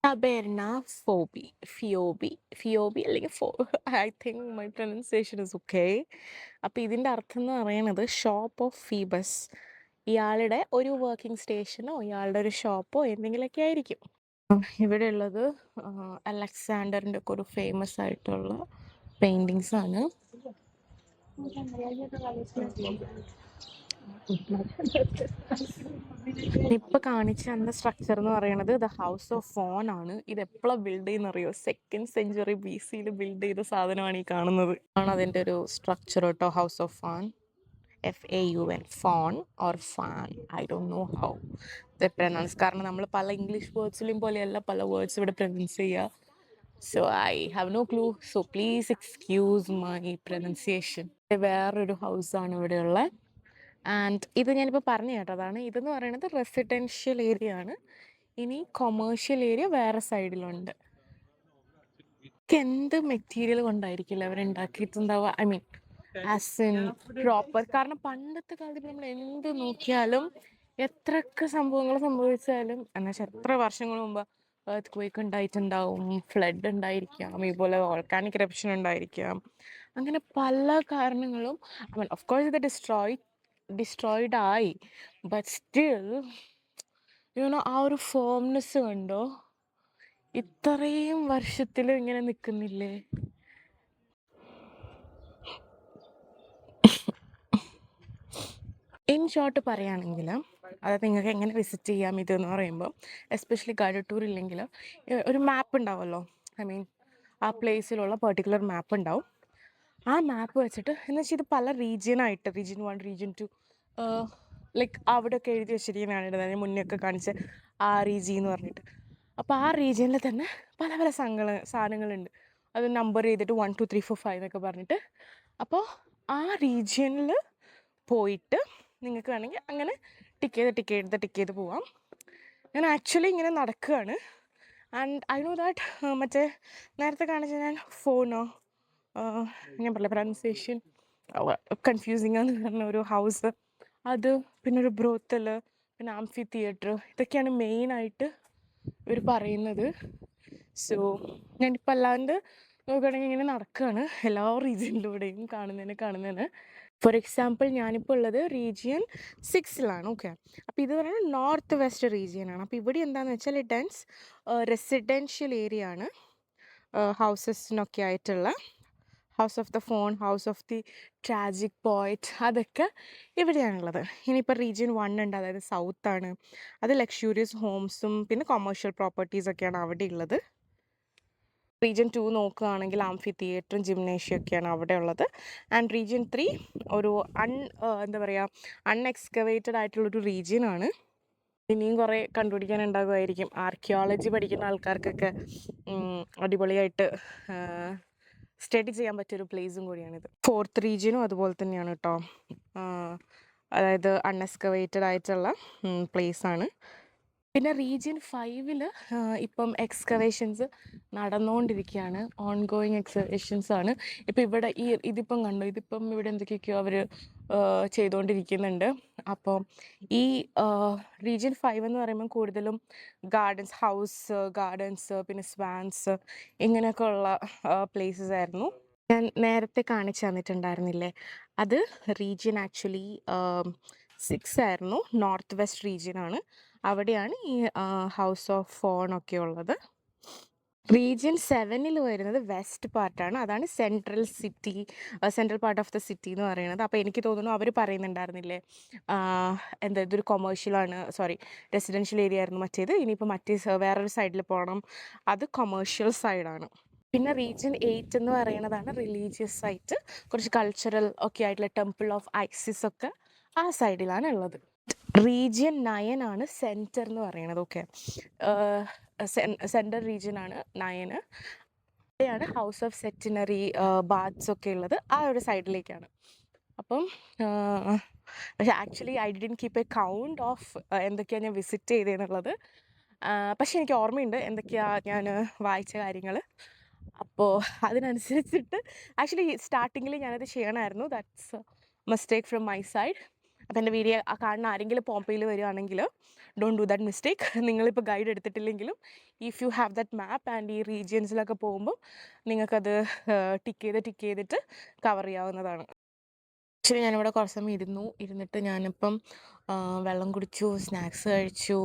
ടബേർണ ഫോബി ഫിയോബി അല്ലെങ്കിൽ I think my pronunciation is okay. അപ്പോൾ ഇതിൻ്റെ അർത്ഥം എന്ന് പറയുന്നത് ഷോപ്പ് ഓഫ് ഫീബസ്. ഇയാളുടെ ഒരു വർക്കിംഗ് സ്റ്റേഷനോ ഇയാളുടെ ഒരു ഷോപ്പോ എന്തെങ്കിലുമൊക്കെ ആയിരിക്കും. ഇവിടെ ഉള്ളത് അലക്സാണ്ടറിൻ്റെ ഒക്കെ ഒരു ഫേമസ് ആയിട്ടുള്ള പെയിൻറ്റിങ്സ് ആണ്. ഇപ്പൊ കാണിച്ച അന്ന സ്ട്രക്ചർ എന്ന് പറയുന്നത് ദ ഹൗസ് ഓഫ് ഫോൺ ആണ്. ഇത് എപ്പോഴാണ് ബിൽഡ് ചെയ്യുന്നറിയോ? 2nd century BC ബിൽഡ് ചെയ്ത സാധനമാണ് ഈ കാണുന്നത്. ആണ് അതിൻ്റെ ഒരു സ്ട്രക്ചർ കേട്ടോ. House of faun, FAUN, faun or fan, I don't know how the pronounce. കാരണം നമ്മൾ പല ഇംഗ്ലീഷ് വേർഡ്സിലും പോലെയല്ല പല വേർഡ്സ് ഇവിടെ പ്രൊനൗൺസ് ചെയ്യുക. So I have no clue. So please excuse my pronunciation. വേറൊരു ഹൗസാണ് ഇവിടെയുള്ള. ആൻഡ് ഇത് ഞാനിപ്പോൾ പറഞ്ഞു കേട്ടതാണ്. ഇതെന്ന് പറയുന്നത് റെസിഡൻഷ്യൽ ഏരിയ ആണ്. ഇനി കൊമേഴ്ഷ്യൽ ഏരിയ വേറെ സൈഡിലുണ്ട്. എന്ത് മെറ്റീരിയൽ കൊണ്ടായിരിക്കില്ല അവരുണ്ടാക്കിയിട്ടുണ്ടാവുക? I mean as in proper. കാരണം പണ്ടത്തെ കാലത്ത് നമ്മൾ എന്ത് നോക്കിയാലും എത്രയൊക്കെ സംഭവങ്ങൾ സംഭവിച്ചാലും എന്നുവെച്ചാൽ എത്ര വർഷങ്ങൾ മുമ്പ് എർത്ത് ക്വേക്ക് ഉണ്ടായിട്ടുണ്ടാവും, ഫ്ലഡ് ഉണ്ടായിരിക്കാം, ഇതുപോലെ വോൾക്കാനിക് എറപ്ഷൻ ഉണ്ടായിരിക്കാം. അങ്ങനെ പല കാരണങ്ങളും ഐ മീൻ ഓഫ് കോഴ്സ് ഇത് ഡിസ്ട്രോയിഡ് ആയി. ബട്ട് സ്റ്റിൽ യുനോ ആ ഒരു ഫോംനെസ് കണ്ടോ? ഇത്രയും വർഷത്തിൽ ഇങ്ങനെ നിൽക്കുന്നില്ലേ? ഇൻ ഷോർട്ട് പറയുകയാണെങ്കിൽ അതായത് നിങ്ങൾക്ക് എങ്ങനെ വിസിറ്റ് ചെയ്യാം ഇതെന്ന് പറയുമ്പോൾ, എസ്പെഷ്യലി ഗൈഡഡ് ടൂർ ഇല്ലെങ്കിൽ ഒരു മാപ്പ് ഉണ്ടാവുമല്ലോ. ഐ മീൻ ആ പ്ലേസിലുള്ള പെർട്ടിക്കുലർ മാപ്പ് ഉണ്ടാവും. ആ മാപ്പ് വെച്ചിട്ട് എന്ന് വെച്ചാൽ ഇത് പല റീജിയനായിട്ട്, region 1, region 2 ലൈക്ക് അവിടെയൊക്കെ എഴുതി വെച്ചിരിക്കുന്നതാണ്. അതിന് മുന്നേ ഒക്കെ കാണിച്ച ആ റീജിയൻ എന്ന് പറഞ്ഞിട്ട്. അപ്പോൾ ആ റീജിയനിൽ തന്നെ പല പല സാധനങ്ങളുണ്ട്. അത് നമ്പർ ചെയ്തിട്ട് 1 2 3 4 5 എന്നൊക്കെ പറഞ്ഞിട്ട്. അപ്പോൾ ആ റീജിയനിൽ പോയിട്ട് നിങ്ങൾക്ക് വേണമെങ്കിൽ അങ്ങനെ ടിക്ക് ചെയ്ത് പോവാം. ഞാൻ ആക്ച്വലി ഇങ്ങനെ നടക്കുകയാണ്. ആൻഡ് ഐ നോ ദാറ്റ് മറ്റേ നേരത്തെ കാണിച്ച ഞാൻ ഫോണോ ഞാൻ പറഞ്ഞ പ്രൊനൗൺസിയേഷൻ കൺഫ്യൂസിങ് ആണെന്ന് പറഞ്ഞ ഒരു ഹൗസ്, അത് പിന്നെ ഒരു ബ്രോത്തൽ, പിന്നെ ആംഫി തിയേറ്റർ, ഇതൊക്കെയാണ് മെയിനായിട്ട് ഇവർ പറയുന്നത്. സോ ഞാനിപ്പോൾ അല്ലാണ്ട് നോക്കുകയാണെങ്കിൽ ഇങ്ങനെ നടക്കുകയാണ് എല്ലാ റീജിയനിലൂടെയും കാണുന്നതിന്. ഫോർ എക്സാമ്പിൾ ഞാനിപ്പോൾ ഉള്ളത് region 6 ഓക്കെ. അപ്പോൾ ഇത് പറയുന്നത് നോർത്ത് വെസ്റ്റ് റീജിയനാണ്. അപ്പോൾ ഇവിടെ എന്താണെന്ന് വെച്ചാൽ ഡെൻസ് റെസിഡൻഷ്യൽ ഏരിയ ആണ്. ഹൗസസിനൊക്കെ ആയിട്ടുള്ള house of the faun, house of the tragic poet, അതൊക്കെ ഇവിടെയാണുള്ളത്. ഇനിയിപ്പോൾ region 1 ഉണ്ട്, അതായത് സൗത്താണ്. അത് ലക്ഷൂറിയസ് ഹോംസും പിന്നെ കൊമേഴ്ഷ്യൽ പ്രോപ്പർട്ടീസൊക്കെയാണ് അവിടെ ഉള്ളത്. region 2 നോക്കുകയാണെങ്കിൽ ആംഫി തിയേറ്ററും ജിംനേഷ്യം ഒക്കെയാണ് അവിടെ ഉള്ളത്. ആൻഡ് region 3 ഒരു എന്താ പറയുക അൺഎക്സ്കവേറ്റഡ് ആയിട്ടുള്ളൊരു റീജിയനാണ്. ഇനിയും കുറേ കണ്ടുപിടിക്കാനുണ്ടാകുമായിരിക്കും. ആർക്കിയോളജി പഠിക്കുന്ന ആൾക്കാർക്കൊക്കെ അടിപൊളിയായിട്ട് സ്റ്റഡി ചെയ്യാൻ പറ്റിയൊരു പ്ലേസും കൂടിയാണിത്. 4th റീജിയനും അതുപോലെ തന്നെയാണ് കേട്ടോ. അതായത് അൺഎക്സ്കവേറ്റഡ് ആയിട്ടുള്ള പ്ലേസാണ്. പിന്നെ region 5 ഇപ്പം എക്സ്കവേഷൻസ് നടന്നുകൊണ്ടിരിക്കുകയാണ്. ഓൺഗോയിങ് എക്സ്കവേഷൻസ് ആണ്. ഇപ്പം ഇവിടെ ഇതിപ്പം കണ്ടു, ഇതിപ്പം ഇവിടെ എന്തൊക്കെയൊക്കെയോ അവർ ചെയ്തുകൊണ്ടിരിക്കുന്നുണ്ട്. അപ്പോൾ ഈ region 5 എന്ന് പറയുമ്പോൾ കൂടുതലും ഗാർഡൻസ് പിന്നെ സ്വാൻസ് ഇങ്ങനെയൊക്കെ ഉള്ള പ്ലേസസ് ആയിരുന്നു. ഞാൻ നേരത്തെ കാണിച്ചു തന്നിട്ടുണ്ടായിരുന്നില്ലേ, അത് റീജിയൻ ആക്ച്വലി 6 ആയിരുന്നു. നോർത്ത് വെസ്റ്റ് റീജിയനാണ്. അവിടെയാണ് ഈ ഹൗസ് ഓഫ് ഫോൺ ഒക്കെ ഉള്ളത്. region 7 വരുന്നത് വെസ്റ്റ് പാർട്ടാണ്. അതാണ് central part of the city എന്ന് പറയുന്നത്. അപ്പോൾ എനിക്ക് തോന്നുന്നു അവർ പറയുന്നുണ്ടായിരുന്നില്ലേ എന്താ ഇതൊരു കൊമേഴ്ഷ്യലാണ്, റെസിഡൻഷ്യൽ ഏരിയ ആയിരുന്നു മറ്റേത്. ഇനിയിപ്പോൾ വേറൊരു സൈഡിൽ പോകണം, അത് കൊമേഴ്ഷ്യൽ സൈഡാണ്. പിന്നെ region 8 എന്ന് പറയുന്നതാണ് റിലീജിയസ് സൈറ്റ്, കുറച്ച് കൾച്ചറൽ ഒക്കെ ആയിട്ടുള്ള ടെമ്പിൾ ഓഫ് ഐസിസ് ഒക്കെ ആ സൈഡിലാണ് ഉള്ളത്. region 9 ആണ് സെൻറ്റർ എന്ന് പറയുന്നത്. ഓക്കെ, സെൻട്രൽ റീജിയൻ ആണ് 9. അവിടെയാണ് ഹൗസ് ഓഫ് സെറ്റിനറി ബാത്ത്സ് ഒക്കെ ഉള്ളത്, ആ ഒരു സൈഡിലേക്കാണ്. അപ്പം പക്ഷേ actually I didn't keep A count of എന്തൊക്കെയാണ് ഞാൻ വിസിറ്റ് ചെയ്തതെന്നുള്ളത്. പക്ഷേ എനിക്ക് ഓർമ്മയുണ്ട് എന്തൊക്കെയാണ് ഞാൻ വായിച്ച കാര്യങ്ങൾ. അപ്പോൾ അതിനനുസരിച്ചിട്ട് ആക്ച്വലി സ്റ്റാർട്ടിങ്ങിൽ ഞാനത് ചെയ്യണമായിരുന്നു. That's mistake from my side. അപ്പോൾ എൻ്റെ വീഡിയോ കാണുന്ന ആരെങ്കിലും പോംപെയിൽ വരികയാണെങ്കിൽ ഡോണ്ട് ഡു ദാറ്റ് മിസ്റ്റേക്ക്. നിങ്ങളിപ്പോൾ ഗൈഡ് എടുത്തിട്ടില്ലെങ്കിലും if you have that map and ഈ റീജിയൻസിലൊക്കെ പോകുമ്പോൾ നിങ്ങൾക്കത് ടിക്ക് ചെയ്തിട്ട് കവർ ചെയ്യാവുന്നതാണ്. ആക്ച്വലി ഞാനിവിടെ കുറച്ച് സമയം ഇരുന്നിട്ട് ഞാനിപ്പം വെള്ളം കുടിച്ചു, സ്നാക്സ് കഴിച്ചു.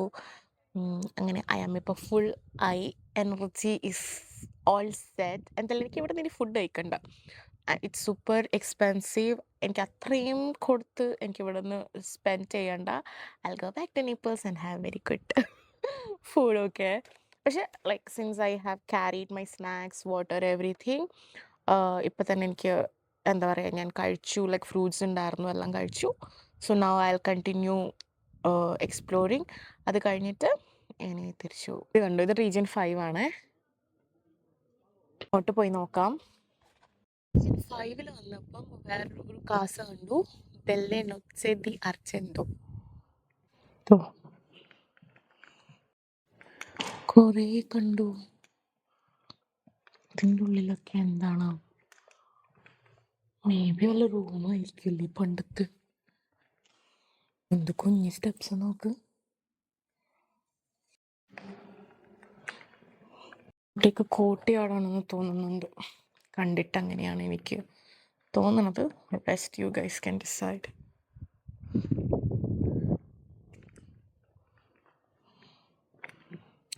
അങ്ങനെ ഐ ആം ഇപ്പോൾ full I energy is all set. എന്തായാലും എനിക്ക് ഇവിടെ നിന്ന് ഫുഡ് കഴിക്കണ്ട. It's super expensive. എനിക്ക് അത്രയും കൊടുത്ത് എനിക്ക് ഇവിടെ നിന്ന് സ്പെൻഡ് ചെയ്യണ്ട. I go back to Naples and have very good food. Okay, പക്ഷേ like since I have carried my snacks, water, everything, ഇപ്പം തന്നെ എനിക്ക് എന്താ പറയുക, ഞാൻ കഴിച്ചു. ലൈക്ക് ഫ്രൂട്ട്സ് ഉണ്ടായിരുന്നു, എല്ലാം കഴിച്ചു. So now I will continue exploring. അത് കഴിഞ്ഞിട്ട് ഇനി തിരിച്ചു. ഇത് കണ്ടു, ഇത് റീജിയൻ 5 ആണേ. അങ്ങോട്ട് പോയി നോക്കാം. റീജിയൻ 5 വന്നപ്പം വേറൊരു കാസ കണ്ടു, ഡെല്ലെ നൊറ്റെ ഡി അർജെന്റോ. കുറേ കണ്ടു. ഇതിൻ്റെ ഉള്ളിലൊക്കെ എന്താണ്, മേ ബി വല്ല റൂമായിരിക്കില്ലേ പണ്ടത്തെ. എന്ത് കുഞ്ഞ് സ്റ്റെപ്സ് നോക്ക്. ഇവിടെയൊക്കെ കോട്ടയാടാണെന്ന് തോന്നുന്നുണ്ട്, കണ്ടിട്ട് അങ്ങനെയാണ് എനിക്ക് തോന്നുന്നത്. Best you guys can decide.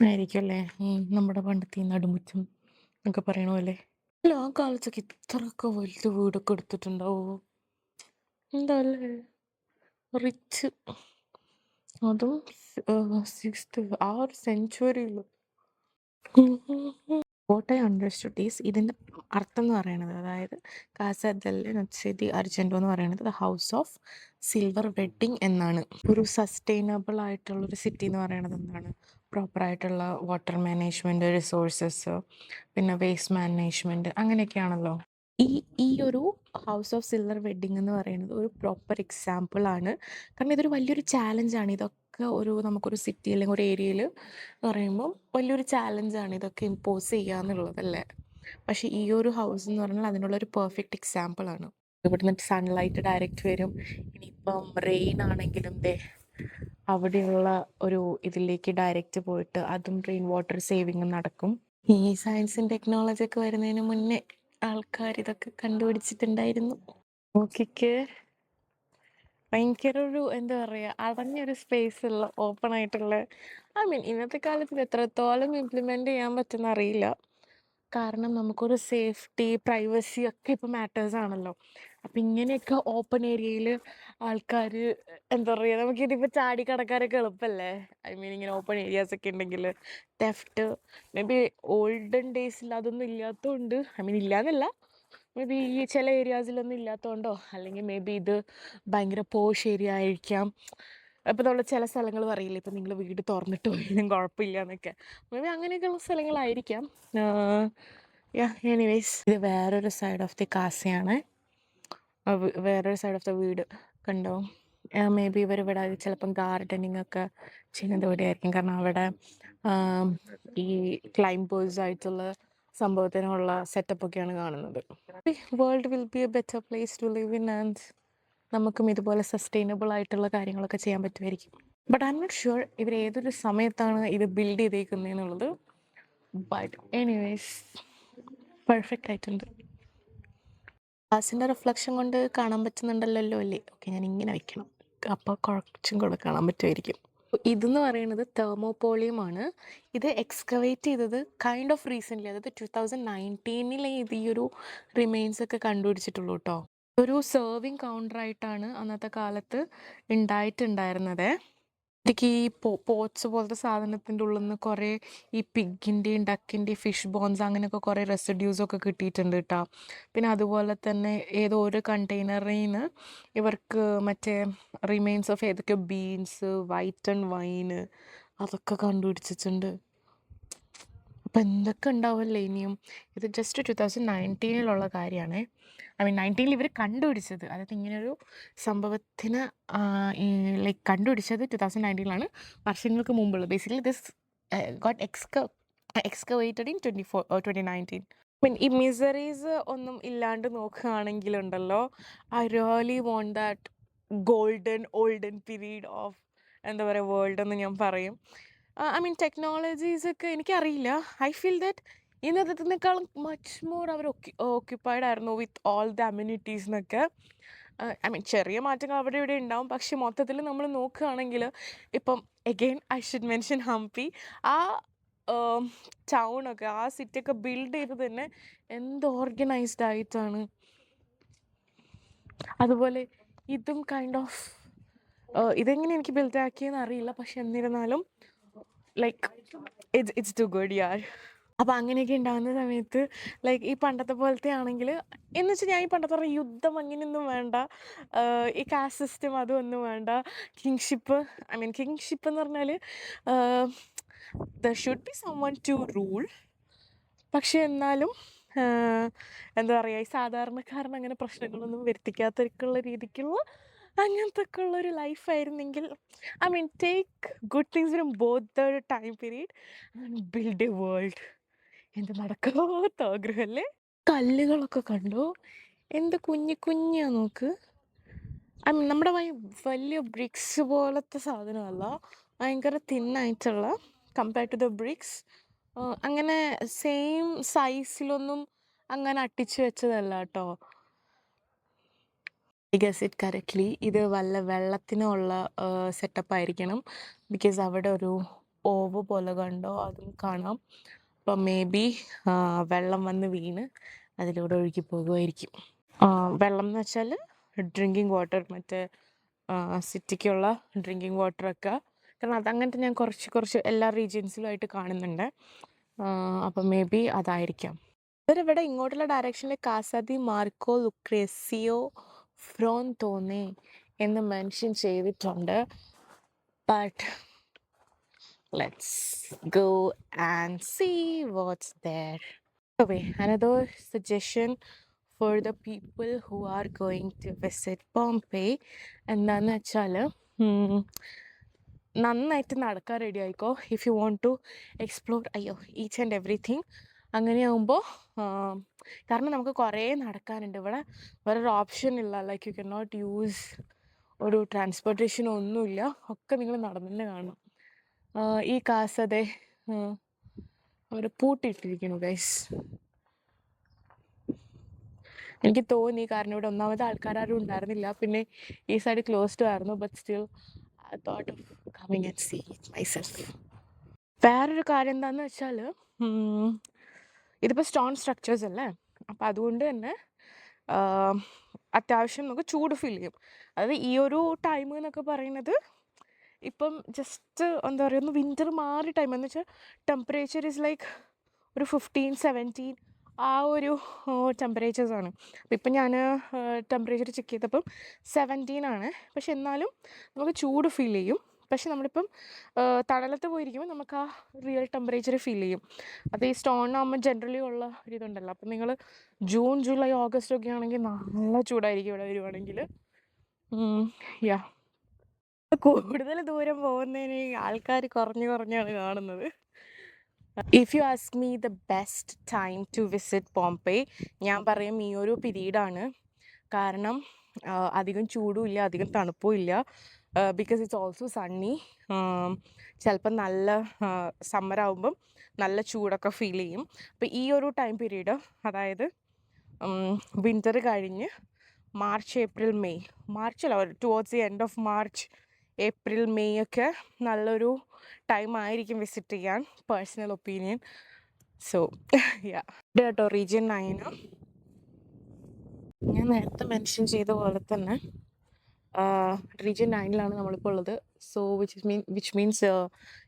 ആയിരിക്കും അല്ലേ, നമ്മുടെ പണ്ടത്തെ ഈ നടുമുറ്റം എന്നൊക്കെ പറയണ പോലെ. അല്ല, ആ കാലത്തൊക്കെ ഇത്രയൊക്കെ വലുത് വീടൊക്കെ എടുത്തിട്ടുണ്ടാവോ? എന്താ അല്ലേ, റിച്ച്. അതും 6th ആ ഒരു സെഞ്ച്വറിയിൽ. വാട്ട് ഐ അണ്ടർസ്റ്റുഡ് ഈസ്, ഇതിൻ്റെ അർത്ഥം എന്ന് പറയുന്നത്, അതായത് കാസ ഡെല്ലെ നൊറ്റെ ഡി അർജെന്റോ എന്ന് പറയുന്നത് ഹൗസ് ഓഫ് സിൽവർ വെഡ്ഡിങ് എന്നാണ്. ഒരു സസ്റ്റൈനബിൾ ആയിട്ടുള്ളൊരു സിറ്റി എന്ന് പറയുന്നത് എന്താണ്, പ്രോപ്പറായിട്ടുള്ള വാട്ടർ മാനേജ്മെൻറ്റ്, റിസോഴ്സസ്, പിന്നെ വേസ്റ്റ് മാനേജ്മെൻറ്റ്, അങ്ങനെയൊക്കെയാണല്ലോ. ഈ ഒരു ഹൗസ് ഓഫ് സിൽവർ വെഡ്ഡിങ് എന്ന് പറയുന്നത് ഒരു പ്രോപ്പർ എക്സാമ്പിളാണ്. കാരണം ഇതൊരു വലിയൊരു ചാലഞ്ചാണ്. ഇതൊക്കെ നമുക്കൊരു സിറ്റി അല്ലെങ്കിൽ ഒരു ഏരിയയിൽ എന്ന് പറയുമ്പോൾ വലിയൊരു ചാലഞ്ചാണ് ഇതൊക്കെ ഇമ്പോസ് ചെയ്യുക എന്നുള്ളതല്ലേ. പക്ഷേ ഈ ഒരു ഹൗസ് എന്ന് പറഞ്ഞാൽ അതിനുള്ളൊരു പെർഫെക്റ്റ് എക്സാമ്പിളാണ്. ഇവിടുന്ന് സൺലൈറ്റ് ഡയറക്റ്റ് വരും. ഇനിയിപ്പം റെയിൻ ആണെങ്കിലും അവിടെയുള്ള ഒരു ഇതിലേക്ക് ഡയറക്റ്റ് പോയിട്ട് അതും റെയിൻ വാട്ടർ സേവിങ് നടക്കും. ഈ സയൻസും ടെക്നോളജി ഒക്കെ വരുന്നതിന് മുന്നേ ആൾക്കാർ ഇതൊക്കെ കണ്ടുപിടിച്ചിട്ടുണ്ടായിരുന്നു. നോക്കിക്ക്, ഭയങ്കര ഒരു എന്താ പറയുക, അടഞ്ഞൊരു സ്പേസുള്ള ഓപ്പൺ ആയിട്ടുള്ള, ഐ മീൻ ഇന്നത്തെ കാലത്ത് ഇത് എത്രത്തോളം ഇംപ്ലിമെൻ്റ് ചെയ്യാൻ പറ്റുന്ന അറിയില്ല. കാരണം നമുക്കൊരു സേഫ്റ്റി, പ്രൈവസി ഒക്കെ ഇപ്പോൾ മാറ്റേഴ്സ് ആണല്ലോ. അപ്പം ഇങ്ങനെയൊക്കെ ഓപ്പൺ ഏരിയയിൽ ആൾക്കാർ എന്താ പറയുക, നമുക്കിതിപ്പോൾ ചാടി കടക്കാനൊക്കെ എളുപ്പമല്ലേ. ഐ മീൻ ഇങ്ങനെ ഓപ്പൺ ഏരിയാസ് ഒക്കെ ഉണ്ടെങ്കിൽ തെഫ്റ്റ് മേ ബി ഓൾഡൻ ഡേയ്സിൽ അതൊന്നും ഇല്ലാത്തതുകൊണ്ട്, ഐ മീൻ ഇല്ലയെന്നല്ല, മേ ബി ഈ ചില ഏരിയാസിലൊന്നും ഇല്ലാത്തതുകൊണ്ടോ, അല്ലെങ്കിൽ മേ ബി ഇത് ഭയങ്കര പോഷ് ഏരിയ ആയിരിക്കാം. ഇപ്പം നമ്മൾ ചില സ്ഥലങ്ങൾ പറയില്ലേ, ഇപ്പം നിങ്ങൾ വീട് തുറന്നിട്ട് പോയാലും കുഴപ്പമില്ല എന്നൊക്കെ, മേ ബി അങ്ങനെയൊക്കെയുള്ള സ്ഥലങ്ങളായിരിക്കാം. എനിവേസ്, ഇത് വേറൊരു സൈഡ് ഓഫ് ദി കാസയാണ്, വേറൊരു സൈഡ് ഓഫ് ദ വീട് കണ്ടോ. മേ ബി ഇവരിവിടെ ചിലപ്പം ഗാർഡനിങ് ഒക്കെ ചെയ്യുന്നത് ഇവിടെ ആയിരിക്കും. കാരണം അവിടെ ഈ ക്ലൈംബേഴ്സ് ആയിട്ടുള്ള സംഭവത്തിനുള്ള സെറ്റപ്പൊക്കെയാണ് കാണുന്നത്. World will be a better place to live in and നമുക്കും ഇതുപോലെ സസ്റ്റൈനബിൾ ആയിട്ടുള്ള കാര്യങ്ങളൊക്കെ ചെയ്യാൻ പറ്റുമായിരിക്കും. But I M not sure ഇവർ ഏതൊരു സമയത്താണ് ഇത് ബിൽഡ് ചെയ്തേക്കുന്നതെന്നുള്ളത്. ബട്ട് എനിവേസ്, പെർഫെക്റ്റ് ആയിട്ടുണ്ട്. ഗ്ലാസിൻ്റെ റിഫ്ലക്ഷൻ കൊണ്ട് കാണാൻ പറ്റുന്നുണ്ടല്ലോ അല്ലേ? ഓക്കെ, ഞാൻ ഇങ്ങനെ വയ്ക്കണം, അപ്പോൾ കുറച്ചും കൂടെ കാണാൻ പറ്റുമായിരിക്കും. ഇതെന്ന് പറയുന്നത് തെർമോപോളിയമാണ്. ഇത് എക്സ്കവേറ്റ് ചെയ്തത് കൈൻഡ് ഓഫ് റീസെൻ്റ്ലി, അതായത് 2019 ഇത് ഈ ഒരു റിമെയിൻസ് ഒക്കെ കണ്ടുപിടിച്ചിട്ടുള്ളൂ കേട്ടോ. ഒരു സെർവിങ് കൗണ്ടറായിട്ടാണ് അന്നത്തെ കാലത്ത് ഉണ്ടായിട്ടുണ്ടായിരുന്നത്. ഇതിലേക്ക് ഈ പോട്ട്സ് പോലത്തെ സാധനത്തിൻ്റെ ഉള്ളിൽ നിന്ന് കുറേ ഈ പിഗിൻ്റെയും ഡക്കിൻ്റെയും ഫിഷ് ബോൺസ് അങ്ങനെയൊക്കെ കുറേ റെസിഡ്യൂസൊക്കെ കിട്ടിയിട്ടുണ്ട് കേട്ടോ. പിന്നെ അതുപോലെ തന്നെ ഏതോ ഒരു കണ്ടെയ്നറിൽ നിന്ന് ഇവർക്ക് മറ്റേ റിമെയിൻസ് ഓഫ് ഏതൊക്കെ ബീൻസ്, വൈറ്റ് ആൻഡ് വൈന് അതൊക്കെ കണ്ടുപിടിച്ചിട്ടുണ്ട്. അപ്പം എന്തൊക്കെ ഉണ്ടാവുമല്ലേ ഇനിയും. ഇത് ജസ്റ്റ് 2019 കാര്യമാണ്. ഐ മീൻ 19 ഇവർ കണ്ടുപിടിച്ചത്, അതായത് ഇങ്ങനെയൊരു സംഭവത്തിന് ലൈക്ക് കണ്ടുപിടിച്ചത് 2019 വർഷങ്ങൾക്ക് മുമ്പുള്ളത്. Basically this goat excavated in 2019. Mean ഈ മിസറീസ് ഒന്നും ഇല്ലാണ്ട് നോക്കുകയാണെങ്കിലുണ്ടല്ലോ, I really want that olden period of എന്താ പറയുക വേൾഡ് എന്ന് ഞാൻ പറയും. ഐ മീൻ ടെക്നോളജീസൊക്കെ എനിക്കറിയില്ല. ഐ ഫീൽ ദാറ്റ് ഇന്നത്തേക്കാളും മച്ച് മോർ അവർ ഓക്യുപ്പൈഡ് ആയിരുന്നു with all the amenities I mean ചെറിയ മാറ്റങ്ങൾ അവിടെ ഇവിടെ ഉണ്ടാവും. പക്ഷെ മൊത്തത്തിൽ നമ്മൾ നോക്കുകയാണെങ്കിൽ ഇപ്പം again I should mention Hampi. ആ ടൗണൊക്കെ ആ സിറ്റിയൊക്കെ ബിൽഡ് ചെയ്ത് തന്നെ എന്ത് ഓർഗനൈസ്ഡ് ആയിട്ടാണ്. അതുപോലെ ഇതും കൈൻഡ് ഓഫ് ഇതെങ്ങനെ എനിക്ക് ബിൽഡ് ആക്കിയെന്ന് അറിയില്ല. പക്ഷെ എന്നിരുന്നാലും ലൈക്ക് ഇറ്റ്സ് ടു ഗുഡ് യാർ. അപ്പം അങ്ങനെയൊക്കെ ഉണ്ടാകുന്ന സമയത്ത് ലൈക്ക് ഈ പണ്ടത്തെ പോലത്തെ ആണെങ്കിൽ എന്ന് വെച്ചാൽ ഞാൻ ഈ പണ്ടത്തെ പറഞ്ഞ യുദ്ധം അങ്ങനെയൊന്നും വേണ്ട. ഈ കാസ്റ്റ് സിസ്റ്റം അതൊന്നും വേണ്ട. കിങ്ഷിപ്പ് ഐ മീൻ കിങ്ഷിപ്പ് എന്ന് പറഞ്ഞാൽ there should be someone to rule. പക്ഷെ എന്നാലും എന്താ പറയുക, ഈ സാധാരണക്കാരന് അങ്ങനെ പ്രശ്നങ്ങളൊന്നും വരുത്തിക്കാത്തൊക്കെയുള്ള രീതിക്കുള്ള അങ്ങനത്തെ ഒക്കെ ഉള്ളൊരു ലൈഫായിരുന്നെങ്കിൽ I mean take good things from both the time period and build a world. എന്ത് നടക്കാത്ത ആഗ്രഹമല്ലേ. കല്ലുകളൊക്കെ കണ്ടു, എന്ത് കുഞ്ഞു കുഞ്ഞാ നോക്ക്. ഐ മീൻ നമ്മുടെ വലിയ ബ്രിക്സ് പോലത്തെ സാധനമല്ല, ഭയങ്കര തിന്നായിട്ടുള്ള കമ്പയർഡ് ടു ദ ബ്രിക്സ്. അങ്ങനെ സെയിം സൈസിലൊന്നും അങ്ങനെ അട്ടിച്ചു വെച്ചതല്ല കേട്ടോ. ഐ ഗസ് ഇറ്റ് കറക്റ്റ്ലി ഇത് വല്ല വെള്ളത്തിനുള്ള സെറ്റപ്പ് ആയിരിക്കണം. ബിക്കോസ് അവിടെ ഒരു ഓവ് പോലെ കണ്ടോ, അതും കാണാം. അപ്പം മേ ബി വെള്ളം വന്ന് വീണ് അതിലൂടെ ഒഴുകി പോകുമായിരിക്കും. വെള്ളം എന്ന് വെച്ചാൽ ഡ്രിങ്കിങ് വാട്ടർ, മറ്റേ സിറ്റിക്കുള്ള ഡ്രിങ്കിങ് വാട്ടറൊക്കെ. കാരണം അതങ്ങനത്തെ ഞാൻ കുറച്ച് എല്ലാ റീജിയൻസിലുമായിട്ട് കാണുന്നുണ്ട്. അപ്പം മേ ബി അതായിരിക്കാം. ഇവരിവിടെ ഇങ്ങോട്ടുള്ള ഡയറക്ഷനിൽ കാസ ദി മാർക്കോ ലുക്രേസിയോ ഫ്രോന്തോനെ എന്ന് മെൻഷൻ ചെയ്തിട്ടുണ്ട്. But let's go and see what's there. Okay, another suggestion for the people who are going to visit Pompeii എന്താന്ന് വെച്ചാൽ നന്നായിട്ട് നടക്കാൻ റെഡി ആയിക്കോ. If you want to explore each and everything. അങ്ങനെയാകുമ്പോൾ കാരണം നമുക്ക് കുറേ നടക്കാനുണ്ട് ഇവിടെ. വേറൊരു ഓപ്ഷൻ ഇല്ല. Like you can not use ഒരു ട്രാൻസ്പോർട്ടേഷൻ ഒന്നുമില്ല. ഒക്കെ നിങ്ങൾ നടന്നു തന്നെ കാണണം. ഈ കാസതെ അവർ പൂട്ടിയിട്ടിരിക്കുന്നു ഗൈസ്. എനിക്ക് തോന്നി, കാരണം ഇവിടെ ഒന്നാമത് ആൾക്കാരും ഉണ്ടായിരുന്നില്ല, പിന്നെ ഈ സൈഡ് ക്ലോസ്ഡ് ആയിരുന്നു. But still I thought of coming and see it myself. വേറൊരു കാര്യം എന്താണെന്ന് വെച്ചാൽ ഇതിപ്പോൾ സ്റ്റോൺ സ്ട്രക്ചേഴ്സ് അല്ലേ, അപ്പം അതുകൊണ്ട് തന്നെ അത്യാവശ്യം നമുക്ക് ചൂട് ഫീൽ ചെയ്യും. അതായത് ഈ ഒരു ടൈം എന്നൊക്കെ പറയുന്നത് ഇപ്പം ജസ്റ്റ് എന്താ പറയുക, ഒന്ന് വിൻ്റർ മാറി ടൈം എന്ന് വെച്ചാൽ ടെമ്പറേച്ചർ ഇസ് ലൈക്ക് ഒരു 15-17 ആ ഒരു ടെമ്പറേച്ചേഴ്സാണ്. അപ്പം ഇപ്പം ഞാൻ ടെമ്പറേച്ചർ ചെക്ക് ചെയ്തപ്പം 17 ആണ്. പക്ഷെ എന്നാലും നമുക്ക് ചൂട് ഫീൽ ചെയ്യും. പക്ഷെ നമ്മളിപ്പം തണലത്ത് പോയിരിക്കുമ്പോൾ നമുക്ക് ആ റിയൽ ടെമ്പറേച്ചർ ഫീൽ ചെയ്യും. അത് ഈ സ്റ്റോണിനാകുമ്പോൾ ജനറലി ഉള്ള ഒരു ഇതുണ്ടല്ലോ. അപ്പം നിങ്ങൾ ജൂൺ, ജൂലൈ, ഓഗസ്റ്റ് ഒക്കെ ആണെങ്കിൽ നല്ല ചൂടായിരിക്കും ഇവിടെ വരുവാണെങ്കിൽ. യാ, കൂടുതൽ ദൂരം പോകുന്നതിന് ആൾക്കാർ കുറഞ്ഞാണ് കാണുന്നത്. If you ask me the best time to visit Pompeii, ഞാൻ പറയും ഈ ഒരു പീരീഡാണ്. കാരണം അധികം ചൂടും ഇല്ല, അധികം തണുപ്പും ഇല്ല. Because it's also Sunny. ചിലപ്പം നല്ല സമ്മറാകുമ്പം നല്ല ചൂടൊക്കെ ഫീൽ ചെയ്യും. അപ്പോൾ ഈ ഒരു ടൈം പീരീഡ്, അതായത് വിൻ്റർ കഴിഞ്ഞ് മാർച്ച്, ഏപ്രിൽ, മെയ്, മാർച്ചല്ല, towards the end of March, April, May ഒക്കെ നല്ലൊരു ടൈം ആയിരിക്കും വിസിറ്റ് ചെയ്യാൻ, പേഴ്സണൽ ഒപ്പീനിയൻ. സോ യാ, കേട്ടോ റീജിയൻ 9 ഞാൻ നേരത്തെ മെൻഷൻ ചെയ്ത പോലെ തന്നെ റീജിയൻ 9 നമ്മളിപ്പോൾ ഉള്ളത്. സോ വിച്ച് മീൻസ്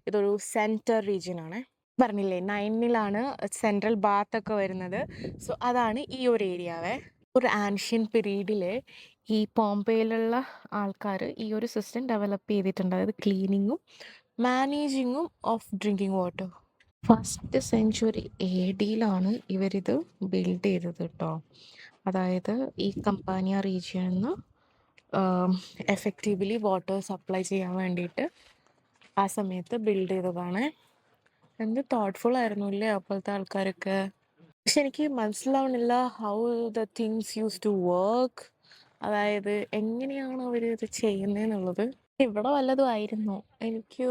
ഇതൊരു സെൻറ്റർ റീജിയൻ ആണ്. പറഞ്ഞില്ലേ 9 സെൻട്രൽ ബാത്തൊക്കെ വരുന്നത്. സോ അതാണ് ഈ ഒരു ഏരിയാവേ. ഒരു ആൻഷ്യൻ പീരീഡിൽ ഈ പോംപെയിലുള്ള ആൾക്കാർ ഈ ഒരു സിസ്റ്റം ഡെവലപ്പ് ചെയ്തിട്ടുണ്ട്. അതായത് ക്ലീനിങ്ങും മാനേജിങ്ങും of drinking water. First century AD ഇവരിത് ബിൽഡ് ചെയ്തത് കേട്ടോ. അതായത് ഈ കമ്പാനിയ റീജിയനിൽ നിന്ന് എഫക്റ്റീവ്ലി വാട്ടർ സപ്ലൈ ചെയ്യാൻ വേണ്ടിയിട്ട് ആ സമയത്ത് ബിൽഡ് ചെയ്തതാണ്. എന്ത് തോട്ട്ഫുൾ ആയിരുന്നു അല്ലേ അപ്പോഴത്തെ ആൾക്കാരൊക്കെ. പക്ഷെ എനിക്ക് മനസ്സിലാവണില്ല how the things use to work. അതായത് എങ്ങനെയാണ് അവർ ഇത് ചെയ്യുന്നതെന്നുള്ളത്. ഇവിടെ വല്ലതും ആയിരുന്നു. എനിക്ക്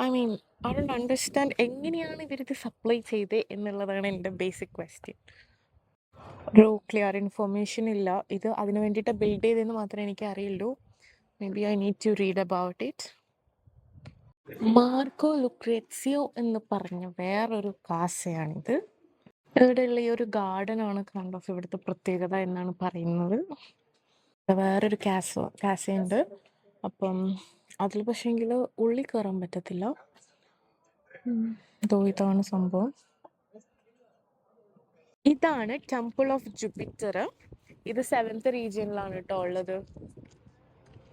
I mean I don't understand എങ്ങനെയാണ് ഇവരിത് സപ്ലൈ ചെയ്തത് എന്നുള്ളതാണ് എൻ്റെ ബേസിക് ക്വസ്റ്റ്യൻ. ഒരു ക്ലിയർ ഇൻഫർമേഷൻ ഇല്ല. ഇത് അതിന് വേണ്ടിയിട്ട് ബിൽഡ് ചെയ്തതെന്ന് മാത്രമേ എനിക്ക് അറിയുള്ളൂ. Maybe I need to read about it. Marco Lucrezio എന്ന് പറഞ്ഞ വേറൊരു കാസയാണിത്. ഇവിടെയുള്ള ഈ ഒരു ഗാർഡൻ ആണ് കൈൻഡ് ഓഫ് ഇവിടുത്തെ പ്രത്യേകത എന്നാണ് പറയുന്നത്. വേറൊരു കാസയുണ്ട്. അപ്പം അതിൽ പക്ഷേങ്കിൽ ഉള്ളിൽ കയറാൻ പറ്റത്തില്ല. ഇതാണ് സംഭവം. ഇതാണ് ടെമ്പിൾ ഓഫ് ജൂപ്പിറ്റർ. ഇത് 7th റീജിയനിലാണ് കേട്ടോ ഉള്ളത്.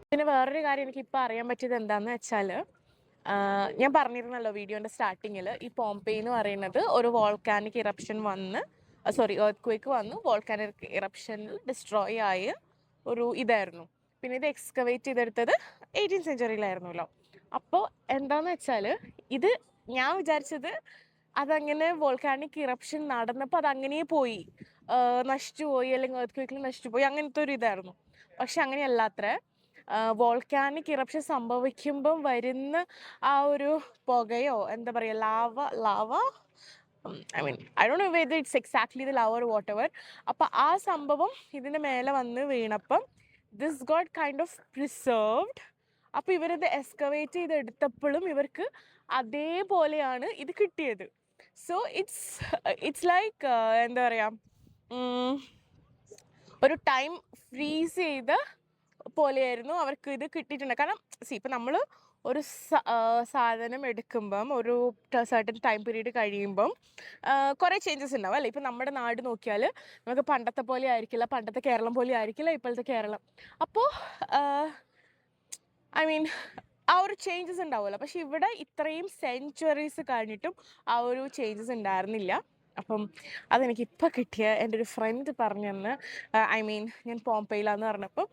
പിന്നെ വേറൊരു കാര്യം എനിക്ക് ഇപ്പം അറിയാൻ പറ്റിയത് എന്താണെന്ന് വെച്ചാൽ, ഞാൻ പറഞ്ഞിരുന്നല്ലോ വീഡിയോൻ്റെ സ്റ്റാർട്ടിങ്ങിൽ, ഈ പോംപെയ് എന്ന് പറയുന്നത് ഒരു വോൾക്കാനിക് ഇറപ്ഷൻ വന്ന് എർത്ത് വന്നു വോൾക്കാനിക് ഇറപ്ഷനിൽ ഡിസ്ട്രോയ് ആയ ഒരു ഇതായിരുന്നു. പിന്നെ ഇത് എക്സ്കവേറ്റ് ചെയ്തെടുത്തത് 18th സെഞ്ച്വറിയിലായിരുന്നല്ലോ. അപ്പോൾ എന്താണെന്ന് വെച്ചാൽ, ഇത് ഞാൻ വിചാരിച്ചത് അതങ്ങനെ വോൾക്കാനിക് ഇറപ്ഷൻ നടന്നപ്പോൾ അതങ്ങനെ പോയി, നശിച്ചുപോയി, അല്ലെങ്കിൽ എർത്ത് ക്വേക്കിൽ നശിച്ചുപോയി, അങ്ങനത്തെ ഒരു ഇതായിരുന്നു. പക്ഷെ അങ്ങനെയല്ലാത്രേ. വോൾക്കാനിക് ഇറപ്ഷൻ സംഭവിക്കുമ്പം വരുന്ന ആ ഒരു പുകയോ എന്താ പറയുക, lava I mean I don't know whether it's exactly the lava or whatever. അപ്പം ആ സംഭവം ഇതിൻ്റെ മേലെ വന്ന് വീണപ്പം this goat kind of preserved. അപ്പോൾ ഇവരത് എക്സ്കവേറ്റ് ചെയ്തെടുത്തപ്പോഴും ഇവർക്ക് അതേപോലെയാണ് ഇത് കിട്ടിയത്. സോ ഇറ്റ്സ് ലൈക്ക് എന്താ പറയുക, ഒരു ടൈം ഫ്രീസ് ചെയ്ത പോലെയായിരുന്നു അവർക്ക് ഇത് കിട്ടിയിട്ടുണ്ട്. കാരണം ഇപ്പം നമ്മൾ ഒരു സാധനം എടുക്കുമ്പം ഒരു സർട്ടൻ ടൈം പീരീഡ് കഴിയുമ്പം കുറേ ചേഞ്ചസ് ഉണ്ടാവും അല്ലേ. ഇപ്പം നമ്മുടെ നാട് നോക്കിയാൽ നമുക്ക് പണ്ടത്തെ പോലെ ആയിരിക്കില്ല, പണ്ടത്തെ കേരളം പോലെ ആയിരിക്കില്ല ഇപ്പോഴത്തെ കേരളം. അപ്പോൾ ഐ മീൻ ആ ഒരു ചേഞ്ചസ് ഉണ്ടാവുമല്ലോ. പക്ഷെ ഇവിടെ ഇത്രയും സെഞ്ച്വറീസ് കഴിഞ്ഞിട്ടും ആ ഒരു ചേഞ്ചസ് ഉണ്ടായിരുന്നില്ല. അപ്പം അതെനിക്ക് ഇപ്പം കിട്ടിയ എൻ്റെ ഒരു ഫ്രണ്ട് പറഞ്ഞു തന്ന്, ഐ മീൻ ഞാൻ പോംപെയിലാന്ന് പറഞ്ഞപ്പോൾ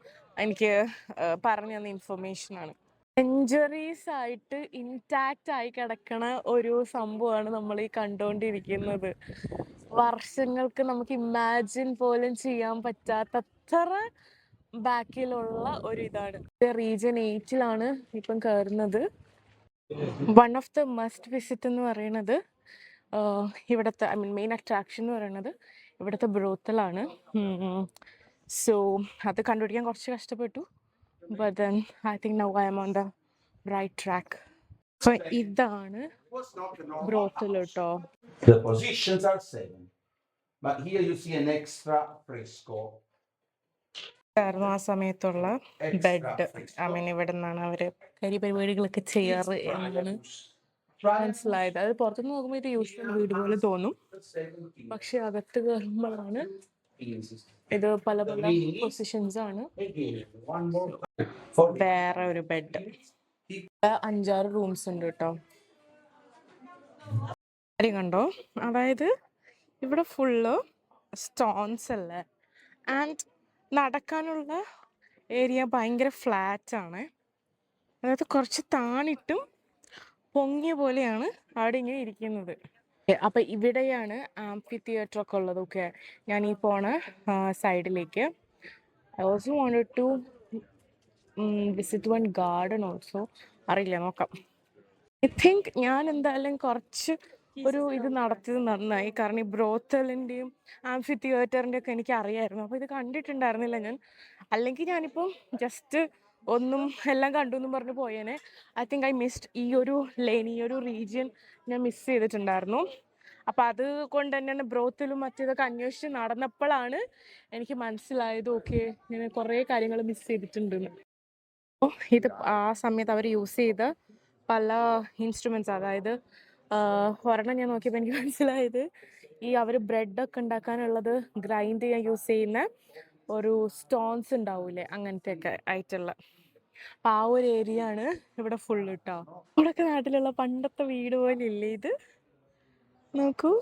എനിക്ക് പറഞ്ഞു തന്ന ഇൻഫർമേഷനാണ്. സെഞ്ച്വറീസ് ആയിട്ട് ഇൻടാക്റ്റ് ആയി കിടക്കണ ഒരു സംഭവമാണ് നമ്മൾ ഈ കണ്ടുകൊണ്ടിരിക്കുന്നത്. വർഷങ്ങൾക്ക് നമുക്ക് ഇമാജിൻ പോലും ചെയ്യാൻ പറ്റാത്തത്ര ബാക്കിലുള്ള ഒരു ഇതാണ്. റീജിയൻ 8 ഇപ്പം കയറുന്നത്. One of the must visit എന്ന് പറയുന്നത് ഇവിടുത്തെ ഐ മീൻ മെയിൻ അട്രാക്ഷൻ എന്ന് പറയുന്നത് ഇവിടുത്തെ ബ്രോത്തലാണ്. സോ അത് കണ്ടുപിടിക്കാൻ കുറച്ച് കഷ്ടപ്പെട്ടു. But then I think now I am on the right track. അപ്പൊ ഇതാണ് ബ്രോത്തൽ കേട്ടോ. The positions are 7, but here you see an extra fresco. ആയിരുന്നു ആ സമയത്തുള്ള ബെഡ്. ഐ മീൻ ഇവിടെ നിന്നാണ് അവര് പരിപാടികളൊക്കെ ചെയ്യാറ് എന്നാണ് മനസ്സിലായത്. അത് പുറത്തുനിന്ന് നോക്കുമ്പോൾ ഒരു യൂഷ്വൽ വീട് പോലെ തോന്നും, പക്ഷെ അകത്ത് കയറുമ്പോഴാണ് ഇത് പല പല പൊസിഷൻസ് ആണ്. വേറെ ഒരു ബെഡ്. 5-6 റൂംസ് ഉണ്ട് കേട്ടോ. കാര്യം കണ്ടോ, അതായത് ഇവിടെ ഫുള്ള് സ്റ്റോൺസ് അല്ലേ. ആൻഡ് നടക്കാനുള്ള ഏരിയ ഭയങ്കര ഫ്ലാറ്റ് ആണ്. അതായത് കുറച്ച് താണിട്ടും പൊങ്ങിയ പോലെയാണ് അവിടെ ഇങ്ങനെ ഇരിക്കുന്നത്. അപ്പം ഇവിടെയാണ് ആംഫി തിയേറ്റർ ഒക്കെ ഉള്ളത്. ഓക്കെ, ഞാൻ ഈ പോണ സൈഡിലേക്ക്. I also wanted to visit one garden also. അറിയില്ല, നോക്കാം. ഐ തിങ്ക് ഞാൻ എന്തായാലും കുറച്ച് ഒരു ഇത് നടത്തിയത് നന്നായി. കാരണം ഈ ബ്രോത്തലിൻ്റെയും ആംഫി തിയേറ്ററിൻ്റെ ഒക്കെ എനിക്ക് അറിയായിരുന്നു. അപ്പോൾ ഇത് കണ്ടിട്ടുണ്ടായിരുന്നില്ല ഞാൻ. അല്ലെങ്കിൽ ഞാനിപ്പം ജസ്റ്റ് ഒന്നും എല്ലാം കണ്ടു എന്നും പറഞ്ഞ് പോയേനെ. ഐ തിങ്ക് ഐ മിസ്ഡ് ഈ ഒരു ലെയിൻ, ഈ ഒരു റീജിയൻ ഞാൻ മിസ് ചെയ്തിട്ടുണ്ടായിരുന്നു. അപ്പം അത് കൊണ്ട് തന്നെയാണ് ബ്രോത്തിലും മറ്റേതൊക്കെ അന്വേഷിച്ച് നടന്നപ്പോഴാണ് എനിക്ക് മനസ്സിലായത്, ഓക്കെ ഞാൻ കുറേ കാര്യങ്ങൾ മിസ് ചെയ്തിട്ടുണ്ടെന്ന്. അപ്പോൾ ഇത് ആ സമയത്ത് അവർ യൂസ് ചെയ്ത പല ഇൻസ്ട്രുമെൻറ്റ്സ്, അതായത് ഒരെണ്ണം ഞാൻ നോക്കിയപ്പോൾ എനിക്ക് മനസ്സിലായത് ഈ അവർ ബ്രെഡൊക്കെ ഉണ്ടാക്കാനുള്ളത് ഗ്രൈൻഡ് ചെയ്യാൻ യൂസ് ചെയ്യുന്ന ഒരു സ്റ്റോൺസ് ഉണ്ടാവൂലേ, അങ്ങനത്തെ ഒക്കെ ആയിട്ടുള്ള. അപ്പം ആ ഒരു ഏരിയ ആണ് ഇവിടെ ഫുള്ള് കേട്ടോ. ഇവിടെയൊക്കെ നാട്ടിലുള്ള പണ്ടത്തെ വീട് പോലെ ഇല്ലേ ഇത്, നോക്കൂ.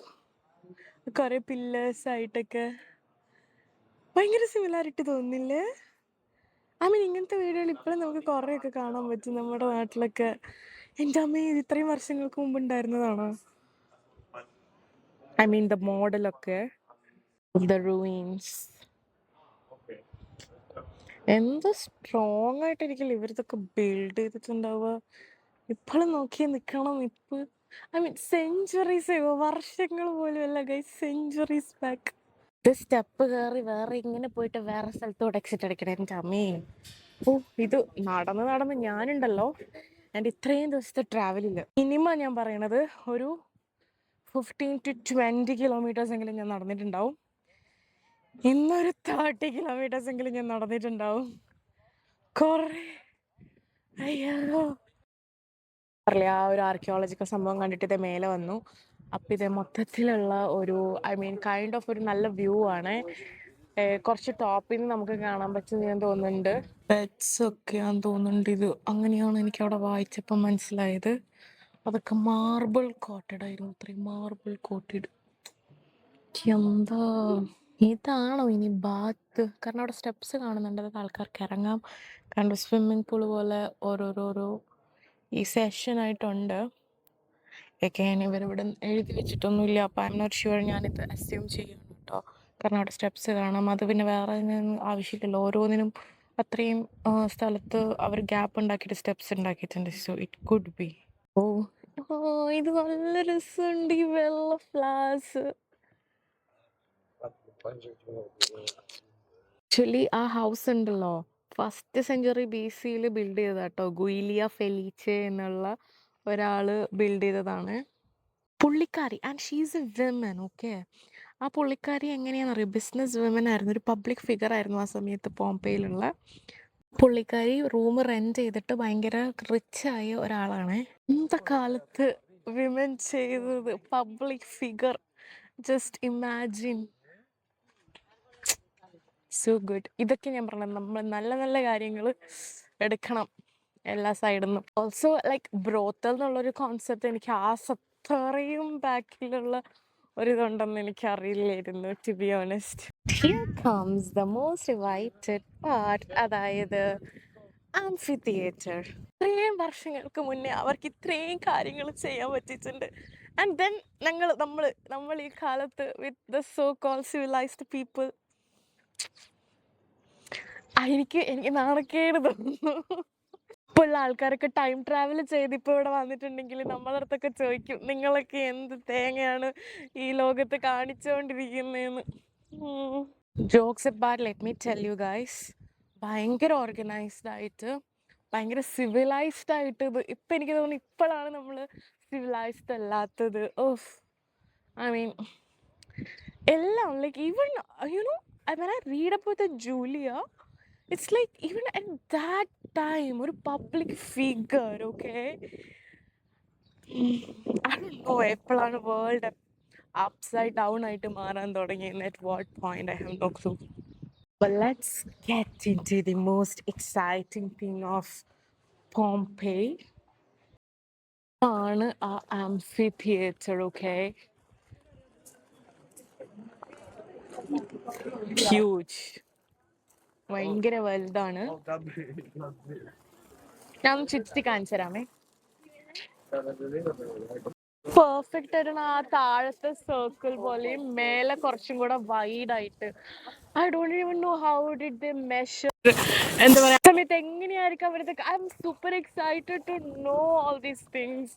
കുറേ പില്ലേഴ്സ് ആയിട്ടൊക്കെ ഭയങ്കര സിമിലാരിറ്റി തോന്നുന്നില്ലേ? ഐ മീൻ ഇങ്ങനത്തെ വീടുകൾ ഇപ്പോഴും നമുക്ക് കുറേയൊക്കെ കാണാൻ പറ്റും നമ്മുടെ നാട്ടിലൊക്കെ. എൻ്റെ അമ്മ ഇത് ഇത്രയും വർഷങ്ങൾക്ക് മുമ്പ് ഉണ്ടായിരുന്നതാണോ? ഐ മീൻ ദ മോഡലൊക്കെ, ദ റൂയിൻസ്. എന്ത് സ്ട്രോങ് ആയിട്ടായിരിക്കില്ല ഇവരിതൊക്കെ ബിൽഡ് ചെയ്തിട്ടുണ്ടാവുക. ഇപ്പോഴും നോക്കി നിൽക്കണം. ഇപ്പൊ ഐ മീൻ സെഞ്ചുറീസ്, വർഷങ്ങൾ പോലും അല്ല ഗൈസ്, സെഞ്ചുറീസ് ബാക്ക്. ഇത് സ്റ്റെപ്പ് കയറി വേറെ ഇങ്ങനെ പോയിട്ട് വേറെ സ്ഥലത്തോട്ട് എക്സിറ്റ് അടിക്കണം. എൻ്റെ അമ്മേ, ഓ ഇത് നടന്ന് നടന്ന് ഞാനുണ്ടല്ലോ എൻ്റെ ഇത്രയും ദിവസത്തെ ട്രാവലിൽ മിനിമം ഞാൻ പറയണത് ഒരു 15 to 20 kilometers എങ്കിലും ഞാൻ നടന്നിട്ടുണ്ടാവും. ഇന്നൊരു 30 kilometers എങ്കിലും ഞാൻ നടന്നിട്ടുണ്ടാവും. കൊറേ അയ്യോ അറിയില്ല, ആ ഒരു ആർക്കിയോളജിക്കൽ സംഭവം കണ്ടിട്ട് ഇത് മേലെ വന്നു. അപ്പം ഇത് മൊത്തത്തിലുള്ള ഒരു കൈൻഡ് ഓഫ് ഒരു നല്ല വ്യൂ ആണ്. കുറച്ച് ടോപ്പിൽ നിന്ന് നമുക്ക് കാണാൻ പറ്റും ഞാൻ തോന്നുന്നുണ്ട്. പെറ്റ്സ് ഒക്കെയാന്ന് തോന്നുന്നുണ്ട് ഇത്. അങ്ങനെയാണ് എനിക്ക് അവിടെ വായിച്ചപ്പോൾ മനസ്സിലായത്. അതൊക്കെ മാർബിൾ കോട്ടഡ് ആയിരുന്നു. ഇത്രയും മാർബിൾ കോട്ടഡ്. എന്താ ഇതാണോ ഇനി ബാത്ത്? കാരണം അവിടെ സ്റ്റെപ്സ് കാണുന്നുണ്ട്, അതൊക്കെ ആൾക്കാർക്ക് ഇറങ്ങാം. കാരണം സ്വിമ്മിംഗ് പൂൾ പോലെ ഓരോരോരോ ഈ സെഷനായിട്ടുണ്ട്. ഒക്കെ ഇവരിവിടെ എഴുതി വെച്ചിട്ടൊന്നുമില്ല. അപ്പം ഐ എം നോട്ട് ഷുവർ. ഞാനിത് അസ്യൂം ചെയ്യണം കേട്ടോ. കാരണം അവിടെ സ്റ്റെപ്സ് കാണാം. അത് പിന്നെ വേറെ ആവശ്യമില്ലല്ലോ. ഓരോന്നിനും അത്രയും സ്ഥലത്ത് അവർ ഗ്യാപ്പ് ഉണ്ടാക്കിയിട്ട് സ്റ്റെപ്സ് ഉണ്ടാക്കിയിട്ടുണ്ട്. So it could be. ഓ ഓ ഇത് നല്ല രസമുണ്ട് ഈ വെള്ള ഫ്ലവേഴ്സ്. ആക്ച്വലി ആ ഹൗസ് ഉണ്ടല്ലോ, ഫസ്റ്റ് സെഞ്ചുറി BC ബിൽഡ് ചെയ്തതാ കേട്ടോ. ഗുയിലിയ ഫെലീച്ചെ എന്നുള്ള ഒരാള് ബിൽഡ് ചെയ്തതാണ്. പുള്ളിക്കാരി and she's a women. Okay, ആ പുള്ളിക്കാരി എങ്ങനെയാണെന്നറിയോ, ബിസിനസ് വിമൻ ആയിരുന്നു, ഒരു പബ്ലിക് ഫിഗർ ആയിരുന്നു ആ സമയത്ത് പോംപെയിലുള്ള. പുള്ളിക്കാരി റൂം റെന്റ് ചെയ്തിട്ട് ഭയങ്കര റിച്ച് ആയ ഒരാളാണ്. ഇന്നത്തെ കാലത്ത് വിമൻ ചെയ്തത് public figure, just imagine. So good. ഇതൊക്കെ ഞാൻ പറഞ്ഞത്, നമ്മൾ നല്ല നല്ല കാര്യങ്ങൾ എടുക്കണം എല്ലാ സൈഡിൽ നിന്നും. ഓൾസോ ലൈക്ക് ബ്രോത്തൽ എന്നുള്ളൊരു കോൺസെപ്റ്റ് എനിക്ക് അത്രയും ബാക്കിലുള്ള ഒരിതുണ്ടെന്ന് എനിക്ക് അറിയില്ലായിരുന്നു, to be honest. Here comes the most invited part, അതായത് ആംഫി തിയേറ്റർ. ഇത്രയും വർഷങ്ങൾക്ക് മുന്നേ അവർക്ക് ഇത്രയും കാര്യങ്ങൾ ചെയ്യാൻ പറ്റിയിട്ടുണ്ട്. ആൻഡ് ദെൻ നമ്മൾ ഈ കാലത്ത് with the so call civilised people, എനിക്ക് നാണക്കേട് തോന്നുന്നു. ഇപ്പോൾ ഉള്ള ആൾക്കാരൊക്കെ ടൈം ട്രാവൽ ചെയ്ത് ഇപ്പോൾ ഇവിടെ വന്നിട്ടുണ്ടെങ്കിൽ നമ്മളെ അടുത്തൊക്കെ ചോദിക്കും, നിങ്ങളൊക്കെ എന്ത് തേങ്ങയാണ് ഈ ലോകത്ത് കാണിച്ചുകൊണ്ടിരിക്കുന്നതെന്ന്. Jokes apart, let me tell you guys, ഭയങ്കര ഓർഗനൈസ്ഡ് ആയിട്ട്, ഭയങ്കര സിവിലൈസ്ഡ് ആയിട്ട് ഇത് ഇപ്പം എനിക്ക് തോന്നുന്നു ഇപ്പോഴാണ് നമ്മൾ സിവിലൈസ്ഡ് അല്ലാത്തത്. ഓഫ് ഐ മീൻ എല്ലാം like even you know when I read about the Julia, it's like even at that time ഒരു public figure. Okay, I don't know എപ്പോഴാണ് വേൾഡ് അപ്സൈഡ് ഡൗൺ ആയിട്ട് മാറാൻ തുടങ്ങി. at what point I have no clue. But let's get into the most exciting thing of Pompeii ആണ് ആ amphi theatre. Okay, huge, ഭയങ്കര വലുതാണ്. ഞാൻ ചുറ്റി കാണിച്ചു തരാമേ. പെർഫെക്റ്റ് ആയിട്ടാണ് ആ താഴത്തെ സർക്കിൾ പോലെയും മേലെ കുറച്ചും കൂടെ വൈഡ് ആയിട്ട്. I don't even know how did they measure. എന്താ പറയാ, സമയത്ത് എങ്ങനെയായിരിക്കും അവരുടെ. I M super excited to know all these things.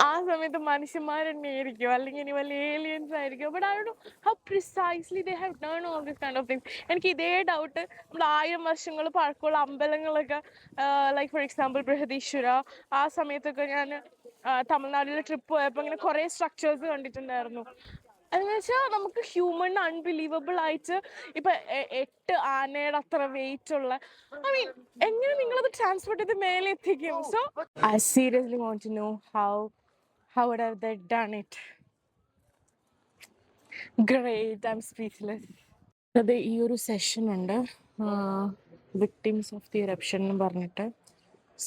ആ സമയത്ത് മനുഷ്യന്മാർ തന്നെയായിരിക്കും, അല്ലെങ്കിൽ ഇനി വല്ല ഏലിയൻസ് ആയിരിക്കും. But I don't know how precisely they have done all this kind of things. എനിക്ക് ഇതേ ഡൗട്ട് നമ്മൾ 1000 വർഷങ്ങൾ പഴക്കമുള്ള അമ്പലങ്ങളൊക്കെ, ലൈക്ക് ഫോർ എക്സാമ്പിൾ ബൃഹദീശ്വര, ആ സമയത്തൊക്കെ ഞാൻ തമിഴ്നാട്ടിൽ ട്രിപ്പ് പോയപ്പോൾ ഇങ്ങനെ കുറേ സ്ട്രക്ചേഴ്സ് കണ്ടിട്ടുണ്ടായിരുന്നു. എന്ന് വെച്ചാൽ നമുക്ക് ഹ്യൂമൺ അൺബിലീവബിൾ ആയിട്ട് ഇപ്പൊ 8 ആനയുടെ അത്ര വെയിറ്റ് ഉള്ള, ഐ മീൻ എങ്ങനെ നിങ്ങളത് ട്രാൻസ്പോർട്ട് ചെയ്ത് മേലെ എത്തിക്കും? So I seriously want to know how would have they done it. Great, I'm speechless. അത് ഈ ഒരു സെഷൻ ഉണ്ട്, വിക്ടിംസ് ഓഫ് ദി ഇറപ്ഷൻ എന്ന് പറഞ്ഞിട്ട്.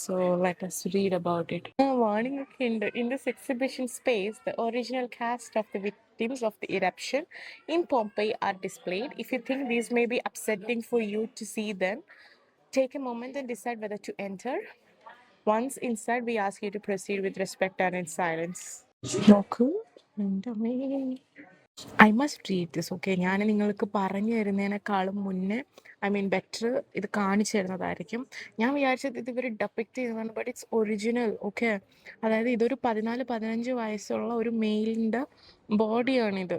So let us read about it. Warning ഒക്കെ ഉണ്ട്. In this exhibition space, the original cast of the victims of the eruption in Pompeii are displayed. If you think these may be upsetting for you to see them, take a moment and decide whether to enter. Once inside, we ask you to proceed with respect and in silence. നോക്കൂ, എൻ്റെ അമ്മേ. I must read this. Okay, ഞാൻ നിങ്ങൾക്ക് പറഞ്ഞു തരുന്നതിനേക്കാളും മുന്നേ I mean better ഇത് കാണിച്ചു തരുന്നതായിരിക്കും. ഞാൻ വിചാരിച്ചത് ഇത് ഇവർ ഡെപ്പിക്റ്റ് ചെയ്യുന്നതാണ്, ബട്ട് ഇറ്റ്സ് ഒറിജിനൽ. ഓക്കെ, അതായത് ഇതൊരു 14-15 വയസ്സുള്ള ഒരു മെയിലിൻ്റെ ബോഡിയാണിത്.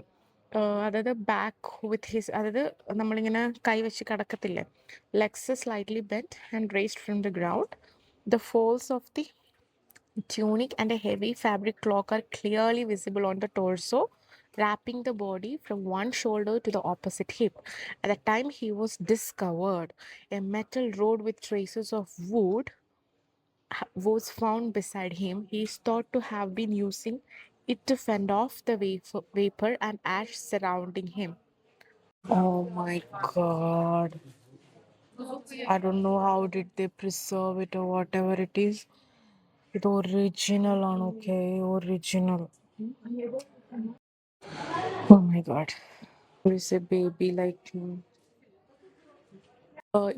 അതായത് ബാക്ക് വിത്ത് ഹിസ്, അതായത് നമ്മളിങ്ങനെ കൈവച്ച് കിടക്കത്തില്ലേ, legs slightly bent and raised from the ground. The folds of the tunic and a heavy fabric cloak are clearly visible on the torso, wrapping the body from one shoulder to the opposite hip. At the time he was discovered, a metal rod with traces of wood was found beside him. He is thought to have been using it to fend off the vapor and ash surrounding him. Oh my god. I don't know how did they preserve it or whatever it is. ഇത് original ആണ്. Okay, original. Oh my god, is a baby like.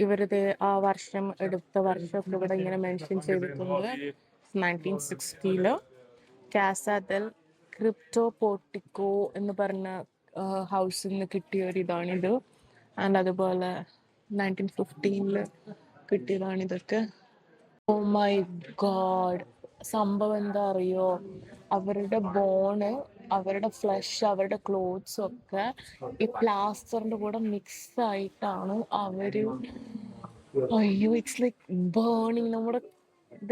ഇവരുടെ ആ വർഷം, എടുത്ത വർഷം ഇവിടെ ഇങ്ങനെ mention ചെയ്തിട്ടുണ്ട്. 1960 കാസാദൽ ക്രിപ്റ്റോ പോർട്ടിക്കോ എന്ന് പറഞ്ഞ ഹൗസിൽ നിന്ന് കിട്ടിയ ഒരു ഇതാണിത്. ആൻഡ് അതുപോലെ 1915 കിട്ടിയതാണ് ഇതൊക്കെ. ഓ മൈ ഗോഡ്, സംഭവം എന്താ അറിയോ, അവരുടെ ബോണ്, അവരുടെ ഫ്ലഷ്, അവരുടെ ക്ലോത്ത്സ് ഒക്കെ ഈ പ്ലാസ്റ്ററിന്റെ കൂടെ മിക്സ് ആയിട്ടാണ് അവര്. അയ്യോ, ഇറ്റ്സ് ലൈക്ക് ബേണിങ്. നമ്മുടെ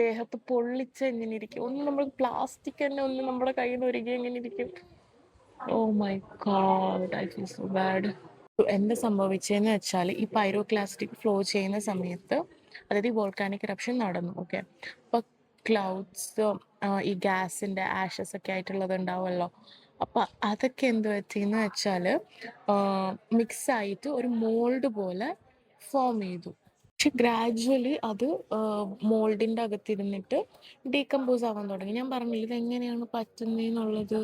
ദേഹത്ത് പൊള്ളിച്ച് എങ്ങനെ ഇരിക്കും, ഒന്ന് നമ്മൾ പ്ലാസ്റ്റിക് തന്നെ ഒന്ന് നമ്മുടെ കയ്യിൽ നിന്ന് ഒരുങ്ങി എങ്ങനെ ഇരിക്കും. Oh my god, I feel so bad. എന്താ സംഭവിച്ചതെന്ന് വെച്ചാൽ, ഈ പൈറോക്ലാസ്റ്റിക് ഫ്ലോ ചെയ്യുന്ന സമയത്ത്, അതായത് ഈ വോൾക്കാനിക് ഇറപ്ഷൻ നടന്നു. ഓക്കെ, അപ്പോൾ ക്ലൗഡ്സ്, ഈ ഗ്യാസിൻ്റെ ആഷസ് ഒക്കെ ആയിട്ടുള്ളത് ഉണ്ടാവുമല്ലോ. അപ്പം അതൊക്കെ എന്ത് പറ്റിയെന്ന് വെച്ചാൽ മിക്സായിട്ട് ഒരു മോൾഡ് പോലെ ഫോം ചെയ്തു. പക്ഷെ ഗ്രാജുവലി അത് മോൾഡിൻ്റെ അകത്തിരുന്നിട്ട് ഡീകമ്പോസ് ആവാൻ തുടങ്ങി. ഞാൻ പറഞ്ഞില്ല ഇത് എങ്ങനെയാണ് പറ്റുന്നതെന്നുള്ളത്.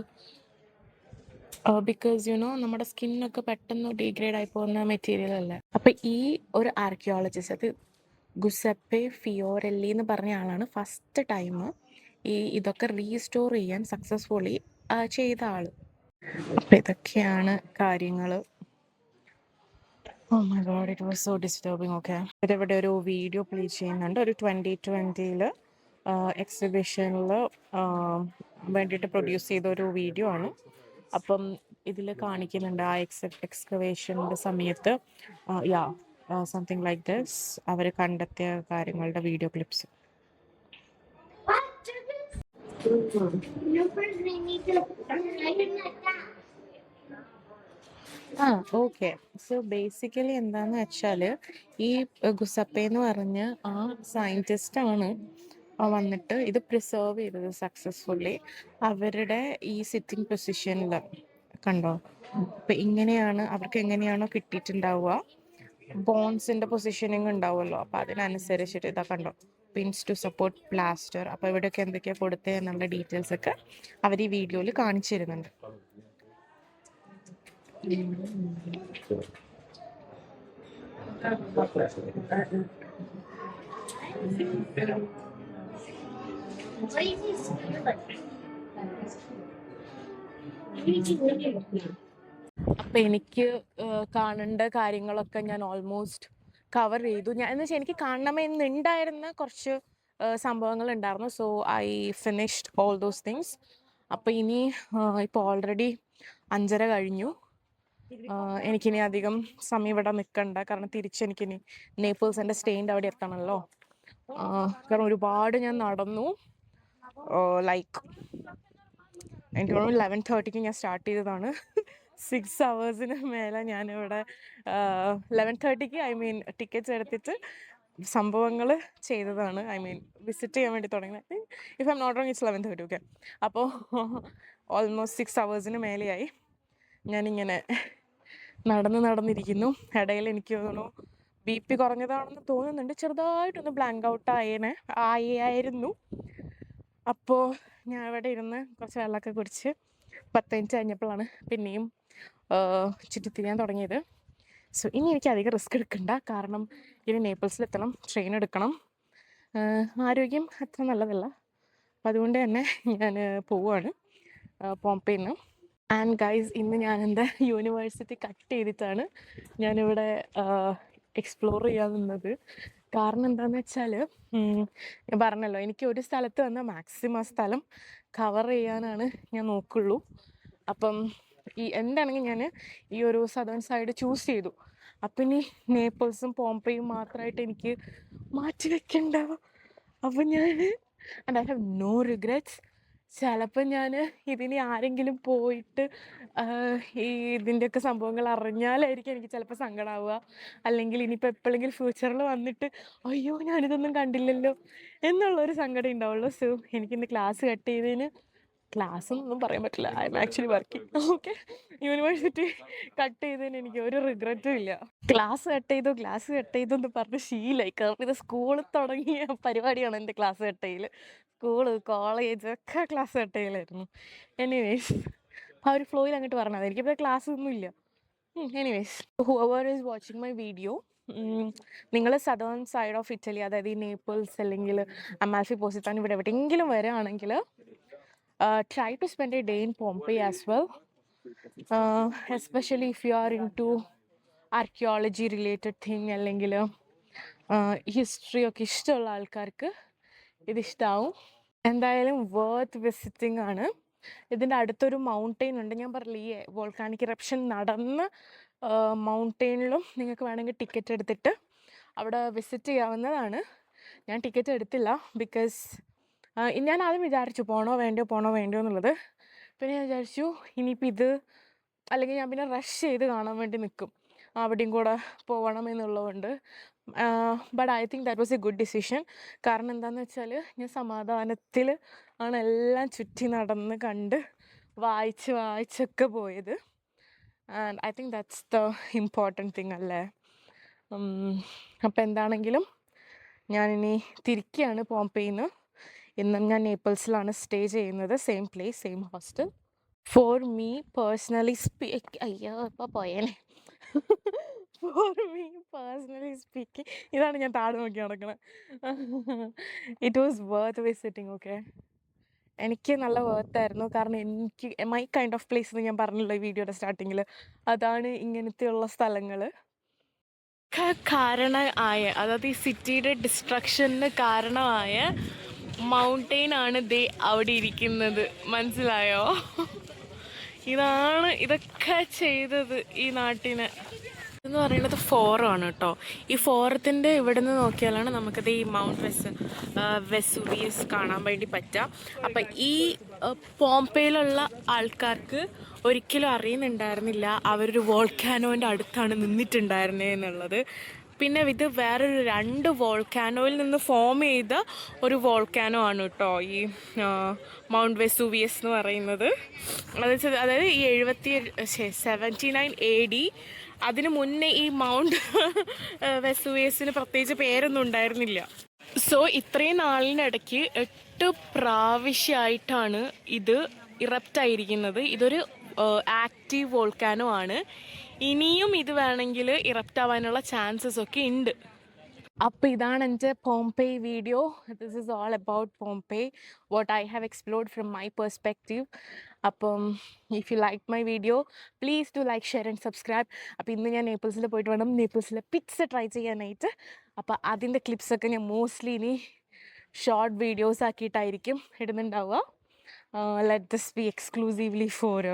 ബിക്കോസ് യുനോ നമ്മുടെ സ്കിന്നൊക്കെ പെട്ടെന്ന് ഡീഗ്രേഡ് ആയി പോകുന്ന മെറ്റീരിയൽ അല്ലേ. അപ്പം ഈ ഒരു ആർക്കിയോളജിസ്റ്റ്, അത് ഗുസെപ്പെ ഫിയോറെല്ലി എന്ന് പറഞ്ഞ ആളാണ് ഫസ്റ്റ് ടൈം ഇതൊക്കെ റീസ്റ്റോർ ചെയ്യാൻ സക്സസ്ഫുള്ളി ചെയ്ത ആൾ. അപ്പം ഇതൊക്കെയാണ് കാര്യങ്ങൾ. Oh my god, it was so disturbing. Okay, ഇതിവിടെ ഒരു വീഡിയോ പ്ലേ ചെയ്യുന്നുണ്ട്. ഒരു 2020 എക്സിബിഷനിൽ വേണ്ടിയിട്ട് പ്രൊഡ്യൂസ് ചെയ്ത ഒരു വീഡിയോ ആണ്. അപ്പം ഇതിൽ കാണിക്കുന്നുണ്ട് ആ എക്സ്കവേഷൻ്റെ സമയത്ത് സംതിങ് ലൈക്ക് ദിസ് അവർ കണ്ടെത്തിയ കാര്യങ്ങളുടെ video clips. Okay, so basically എന്താന്ന് വെച്ചാൽ, ഈ ഗുസപ്പെ എന്ന് പറഞ്ഞ ആ സയൻറ്റിസ്റ്റാണ് വന്നിട്ട് ഇത് പ്രിസർവ് ചെയ്തത് സക്സസ്ഫുള്ളി. അവരുടെ ഈ സിറ്റിംഗ് പൊസിഷനിൽ കണ്ടോ, അപ്പം ഇങ്ങനെയാണ് അവർക്ക് എങ്ങനെയാണോ കിട്ടിയിട്ടുണ്ടാവുക, ബോൺസിൻ്റെ പൊസിഷനിങ് ഉണ്ടാവുമല്ലോ, അപ്പം അതിനനുസരിച്ചിട്ട് ഇതാ കണ്ടോ, പിൻസ് ടു സപ്പോർട്ട് പ്ലാസ്റ്റർ. അപ്പോൾ ഇവിടെയൊക്കെ എന്തൊക്കെയാണ് കൊടുത്തത് എന്നുള്ള ഡീറ്റെയിൽസ് ഒക്കെ അവർ ഈ വീഡിയോയിൽ കാണിച്ചു തരുന്നുണ്ട്. അപ്പം എനിക്ക് കാണേണ്ട കാര്യങ്ങളൊക്കെ ഞാൻ ഓൾമോസ്റ്റ് കവർ ചെയ്തു. ഞാൻ എന്ന് വെച്ചാൽ എനിക്ക് കാണണമെന്നുണ്ടായിരുന്ന കുറച്ച് സംഭവങ്ങൾ ഉണ്ടായിരുന്നു. So I finished all those things. അപ്പം ഇനി ഇപ്പോൾ ഓൾറെഡി 5:30 കഴിഞ്ഞു. എനിക്കിനി അധികം സമയം ഇവിടെ നിൽക്കണ്ട, കാരണം തിരിച്ചെനിക്കിനി നേപ്പിൾസ് എൻ്റെ സ്റ്റേൻ്റെ അവിടെ എത്തണമല്ലോ. കാരണം ഒരുപാട് ഞാൻ നടന്നു. ലൈക്ക് എനിക്ക് തോന്നുന്നു 11:30 ഞാൻ സ്റ്റാർട്ട് ചെയ്തതാണ്. 6 hours മേലെ ഞാനിവിടെ 11:30 ഐ മീൻ ടിക്കറ്റ്സ് എടുത്തിട്ട് സംഭവങ്ങൾ ചെയ്തതാണ്. ഐ മീൻ വിസിറ്റ് ചെയ്യാൻ വേണ്ടി തുടങ്ങി. If I M not wrong it's 11:30. Okay, അപ്പോൾ ഓൾമോസ്റ്റ് 6 hours മേലെയായി ഞാനിങ്ങനെ നടന്നിരിക്കുന്നു. ഇടയിൽ എനിക്ക് തോന്നുന്നു BP കുറഞ്ഞതാണെന്ന് തോന്നുന്നുണ്ട്, ചെറുതായിട്ടൊന്ന് ബ്ലാങ്ക് ഔട്ട് ആയിരുന്നു. അപ്പോൾ ഞാൻ ഇവിടെ ഇരുന്ന് കുറച്ച് വെള്ളമൊക്കെ കുടിച്ച് 10 മിനിറ്റ് കഴിഞ്ഞപ്പോഴാണ് പിന്നെയും ചുറ്റിത്തിരിയാൻ തുടങ്ങിയത്. സോ ഇനി എനിക്ക് അധികം റിസ്ക് എടുക്കണ്ട, കാരണം ഇനി നേപ്പിൾസിലെത്തണം, ട്രെയിൻ എടുക്കണം. ആരോഗ്യം അത്ര നല്ലതല്ല. അപ്പം അതുകൊണ്ട് തന്നെ ഞാൻ പോവുകയാണ് പോംപെയിൽ നിന്ന്. ആൻഡ് ഗൈസ്, ഇന്ന് ഞാൻ എൻ്റെ യൂണിവേഴ്സിറ്റി കട്ട് ചെയ്തിട്ടാണ് ഞാനിവിടെ എക്സ്പ്ലോർ ചെയ്യാൻ നിന്നത്. കാരണം എന്താണെന്ന് വെച്ചാൽ ഞാൻ പറഞ്ഞല്ലോ, എനിക്ക് ഒരു സ്ഥലത്ത് വന്ന മാക്സിമം ആ സ്ഥലം കവർ ചെയ്യാനാണ് ഞാൻ നോക്കുള്ളൂ. അപ്പം എന്താണെങ്കിൽ ഞാൻ ഈ ഒരു സദേൺ സൈഡ് ചൂസ് ചെയ്തു. അപ്പം ഇനി നേപ്പിൾസും പോംപെയും മാത്രമായിട്ട് എനിക്ക് മാറ്റി വെക്കണ്ട. അപ്പം ഞാൻ and I have no regrets. ചിലപ്പോൾ ഞാൻ ഇതിനി ആരെങ്കിലും പോയിട്ട് ഈ ഇതിൻ്റെയൊക്കെ സംഭവങ്ങൾ അറിഞ്ഞാലായിരിക്കും എനിക്ക് ചിലപ്പോൾ സങ്കടമാവുക. അല്ലെങ്കിൽ ഇനിയിപ്പോൾ എപ്പോഴെങ്കിലും ഫ്യൂച്ചറിൽ വന്നിട്ട് അയ്യോ ഞാനിതൊന്നും കണ്ടില്ലല്ലോ എന്നുള്ളൊരു സങ്കടം ഉണ്ടാവുള്ളൂ. സോ എനിക്കിന്ന് ക്ലാസ് കട്ട് ചെയ്തതിന്, ക്ലാസ് എന്നൊന്നും പറയാൻ പറ്റില്ല, I M actually working. Okay, university cut ചെയ്തതിന് എനിക്ക് ഒരു റിഗ്രറ്റും ഇല്ല. ക്ലാസ് കട്ട് ചെയ്തു എന്ന് പറഞ്ഞ് ശീലമായി. കാരണം ഇത് സ്കൂളിൽ തുടങ്ങിയ പരിപാടിയാണ് എൻ്റെ ക്ലാസ് കട്ട് ചെയ്യൽ. സ്കൂള്, കോളേജ് ഒക്കെ ക്ലാസ് കട്ട് ചെയ്യലായിരുന്നു. എനിവേസ് ആ ഒരു ഫ്ലോയിൽ അങ്ങോട്ട് പറഞ്ഞത്. എനിക്കിപ്പോൾ ക്ലാസ് ഒന്നും ഇല്ല. Anyways, whoever is watching my video, നിങ്ങൾ സദേൺ സൈഡ് ഓഫ് ഇറ്റലി, അതായത് ഈ നേപ്പിൾസ് അല്ലെങ്കിൽ അമാൽഫി പോസിത്താൻ ഇവിടെ എവിടെയെങ്കിലും വരികയാണെങ്കിൽ try to spend a day in Pompeii as well, especially if you are into archaeology related thing അല്ലെങ്കിൽ ഹിസ്റ്ററി ഒക്കെ ഇഷ്ടമുള്ള ആൾക്കാർക്ക് ഇതിഷ്ടാവും. എന്തായാലും വർത്ത് വിസിറ്റിംഗ് ആണ്. ഇതിൻ്റെ അടുത്തൊരു മൗണ്ടെയിൻ ഉണ്ട്. ഞാൻ പറഞ്ഞില്ല, ഈ വോൾക്കാനിക് ഇറപ്ഷൻ നടന്ന മൗണ്ടെയിനിലും നിങ്ങൾക്ക് വേണമെങ്കിൽ ടിക്കറ്റ് എടുത്തിട്ട് അവിടെ വിസിറ്റ് ചെയ്യാവുന്നതാണ്. ഞാൻ ടിക്കറ്റ് എടുത്തില്ല ബിക്കോസ് ഞാൻ ആദ്യം വിചാരിച്ചു പോണോ വേണ്ടയോ എന്നുള്ളത്. പിന്നെ ഞാൻ വിചാരിച്ചു ഇനിയിപ്പോൾ ഇത് അല്ലെങ്കിൽ ഞാൻ പിന്നെ റഷ് ചെയ്ത് കാണാൻ വേണ്ടി നിൽക്കും, അവിടെയും കൂടെ പോകണം എന്നുള്ളതുകൊണ്ട്. But I think that was A good decision. കാരണം എന്താണെന്ന് വെച്ചാൽ ഞാൻ സമാധാനത്തിൽ ആണ് എല്ലാം ചുറ്റി നടന്ന് കണ്ട് വായിച്ചൊക്കെ പോയത്. And I think that's the important thing അല്ലേ. അപ്പം എന്താണെങ്കിലും ഞാനിനി തിരിക്കുകയാണ് പോംപെയിന്ന്. ഇന്നും ഞാൻ നേപ്പിൾസിലാണ് സ്റ്റേ ചെയ്യുന്നത്. Same place, same hostel. For me personally ഇപ്പോൾ പോയേനെ. ഫോർ മീ പേഴ്സണലി സ്പീക്കിംഗ്, ഇതാണ് ഞാൻ താഴെ നോക്കി നടക്കുന്നത്. It was worth visiting. Okay, എനിക്ക് നല്ല വർത്തായിരുന്നു. കാരണം എനിക്ക് മൈ കൈൻഡ് ഓഫ് പ്ലേസ് എന്ന് ഞാൻ പറഞ്ഞല്ലോ ഈ വീഡിയോയുടെ സ്റ്റാർട്ടിങ്ങിൽ, അതാണ് ഇങ്ങനത്തെയുള്ള സ്ഥലങ്ങൾ. കാരണമായ, അതായത് ഈ സിറ്റിയുടെ ഡിസ്ട്രക്ഷന് കാരണമായ മൗണ്ടെയിൻ ആണ് ദേ അവിടെ ഇരിക്കുന്നത്. മനസ്സിലായോ? ഇതൊക്കെ ചെയ്തത് ഈ നാട്ടിന് എന്ന് പറയുന്നത് ഫോറമാണ് കേട്ടോ. ഈ ഫോറത്തിൻ്റെ ഇവിടെ നിന്ന് നോക്കിയാലാണ് നമുക്കത് ഈ മൗണ്ട് വെസൂവിയസ് കാണാൻ വേണ്ടി പറ്റുക. അപ്പം ഈ പോംപെയിലുള്ള ആൾക്കാർക്ക് ഒരിക്കലും അറിയുന്നുണ്ടായിരുന്നില്ല അവരൊരു വോൾക്കാനോൻ്റെ അടുത്താണ് നിന്നിട്ടുണ്ടായിരുന്നത് എന്നുള്ളത്. പിന്നെ ഇത് വേറൊരു 2 വോൾക്കാനോയിൽ നിന്ന് ഫോം ചെയ്ത ഒരു വോൾക്കാനോ ആണ് കേട്ടോ ഈ മൗണ്ട് വെസൂവിയസ് എന്ന് പറയുന്നത്. അതായത് ഈ 79 AD, അതിന് മുന്നേ ഈ മൗണ്ട് വെസൂവിയസിന് പ്രത്യേകിച്ച് പേരൊന്നും ഉണ്ടായിരുന്നില്ല. സോ ഇത്രയും നാളിനിടയ്ക്ക് 8 പ്രാവശ്യമായിട്ടാണ് ഇത് ഇറപ്റ്റ് ആയിരിക്കുന്നത്. ഇതൊരു ആക്റ്റീവ് വോൾക്കാനോ ആണ്. ഇനിയും ഇത് വേണമെങ്കിൽ ഇറപ്റ്റ് ആവാനുള്ള ചാൻസസ് ഒക്കെ ഉണ്ട്. അപ്പോൾ ഇതാണ് എൻ്റെ Pompeii video. This is all about Pompeii, what I have explored from my perspective. അപ്പം if you like my video please do like, share and subscribe. അപ്പോൾ ഇന്ന് ഞാൻ നേപ്പിൾസിൽ പോയിട്ട് വേണം നേപ്പിൾസിലെ പിസ്സ ട്രൈ ചെയ്യാനായിട്ട്. അപ്പോൾ അതിൻ്റെ ക്ലിപ്സൊക്കെ ഞാൻ മോസ്റ്റ്ലി ഇനി ഷോർട്ട് വീഡിയോസ് ആക്കിയിട്ടായിരിക്കും ഇടുന്നുണ്ടാവുക. Let this be exclusively for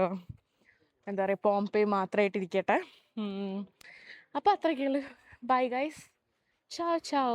എന്താ പറയുക, പോംപെയ് മാത്രമായിട്ടിരിക്കട്ടെ. അപ്പോൾ അത്രയ്ക്കുള്ളൂ. Bye guys, ciao ciao.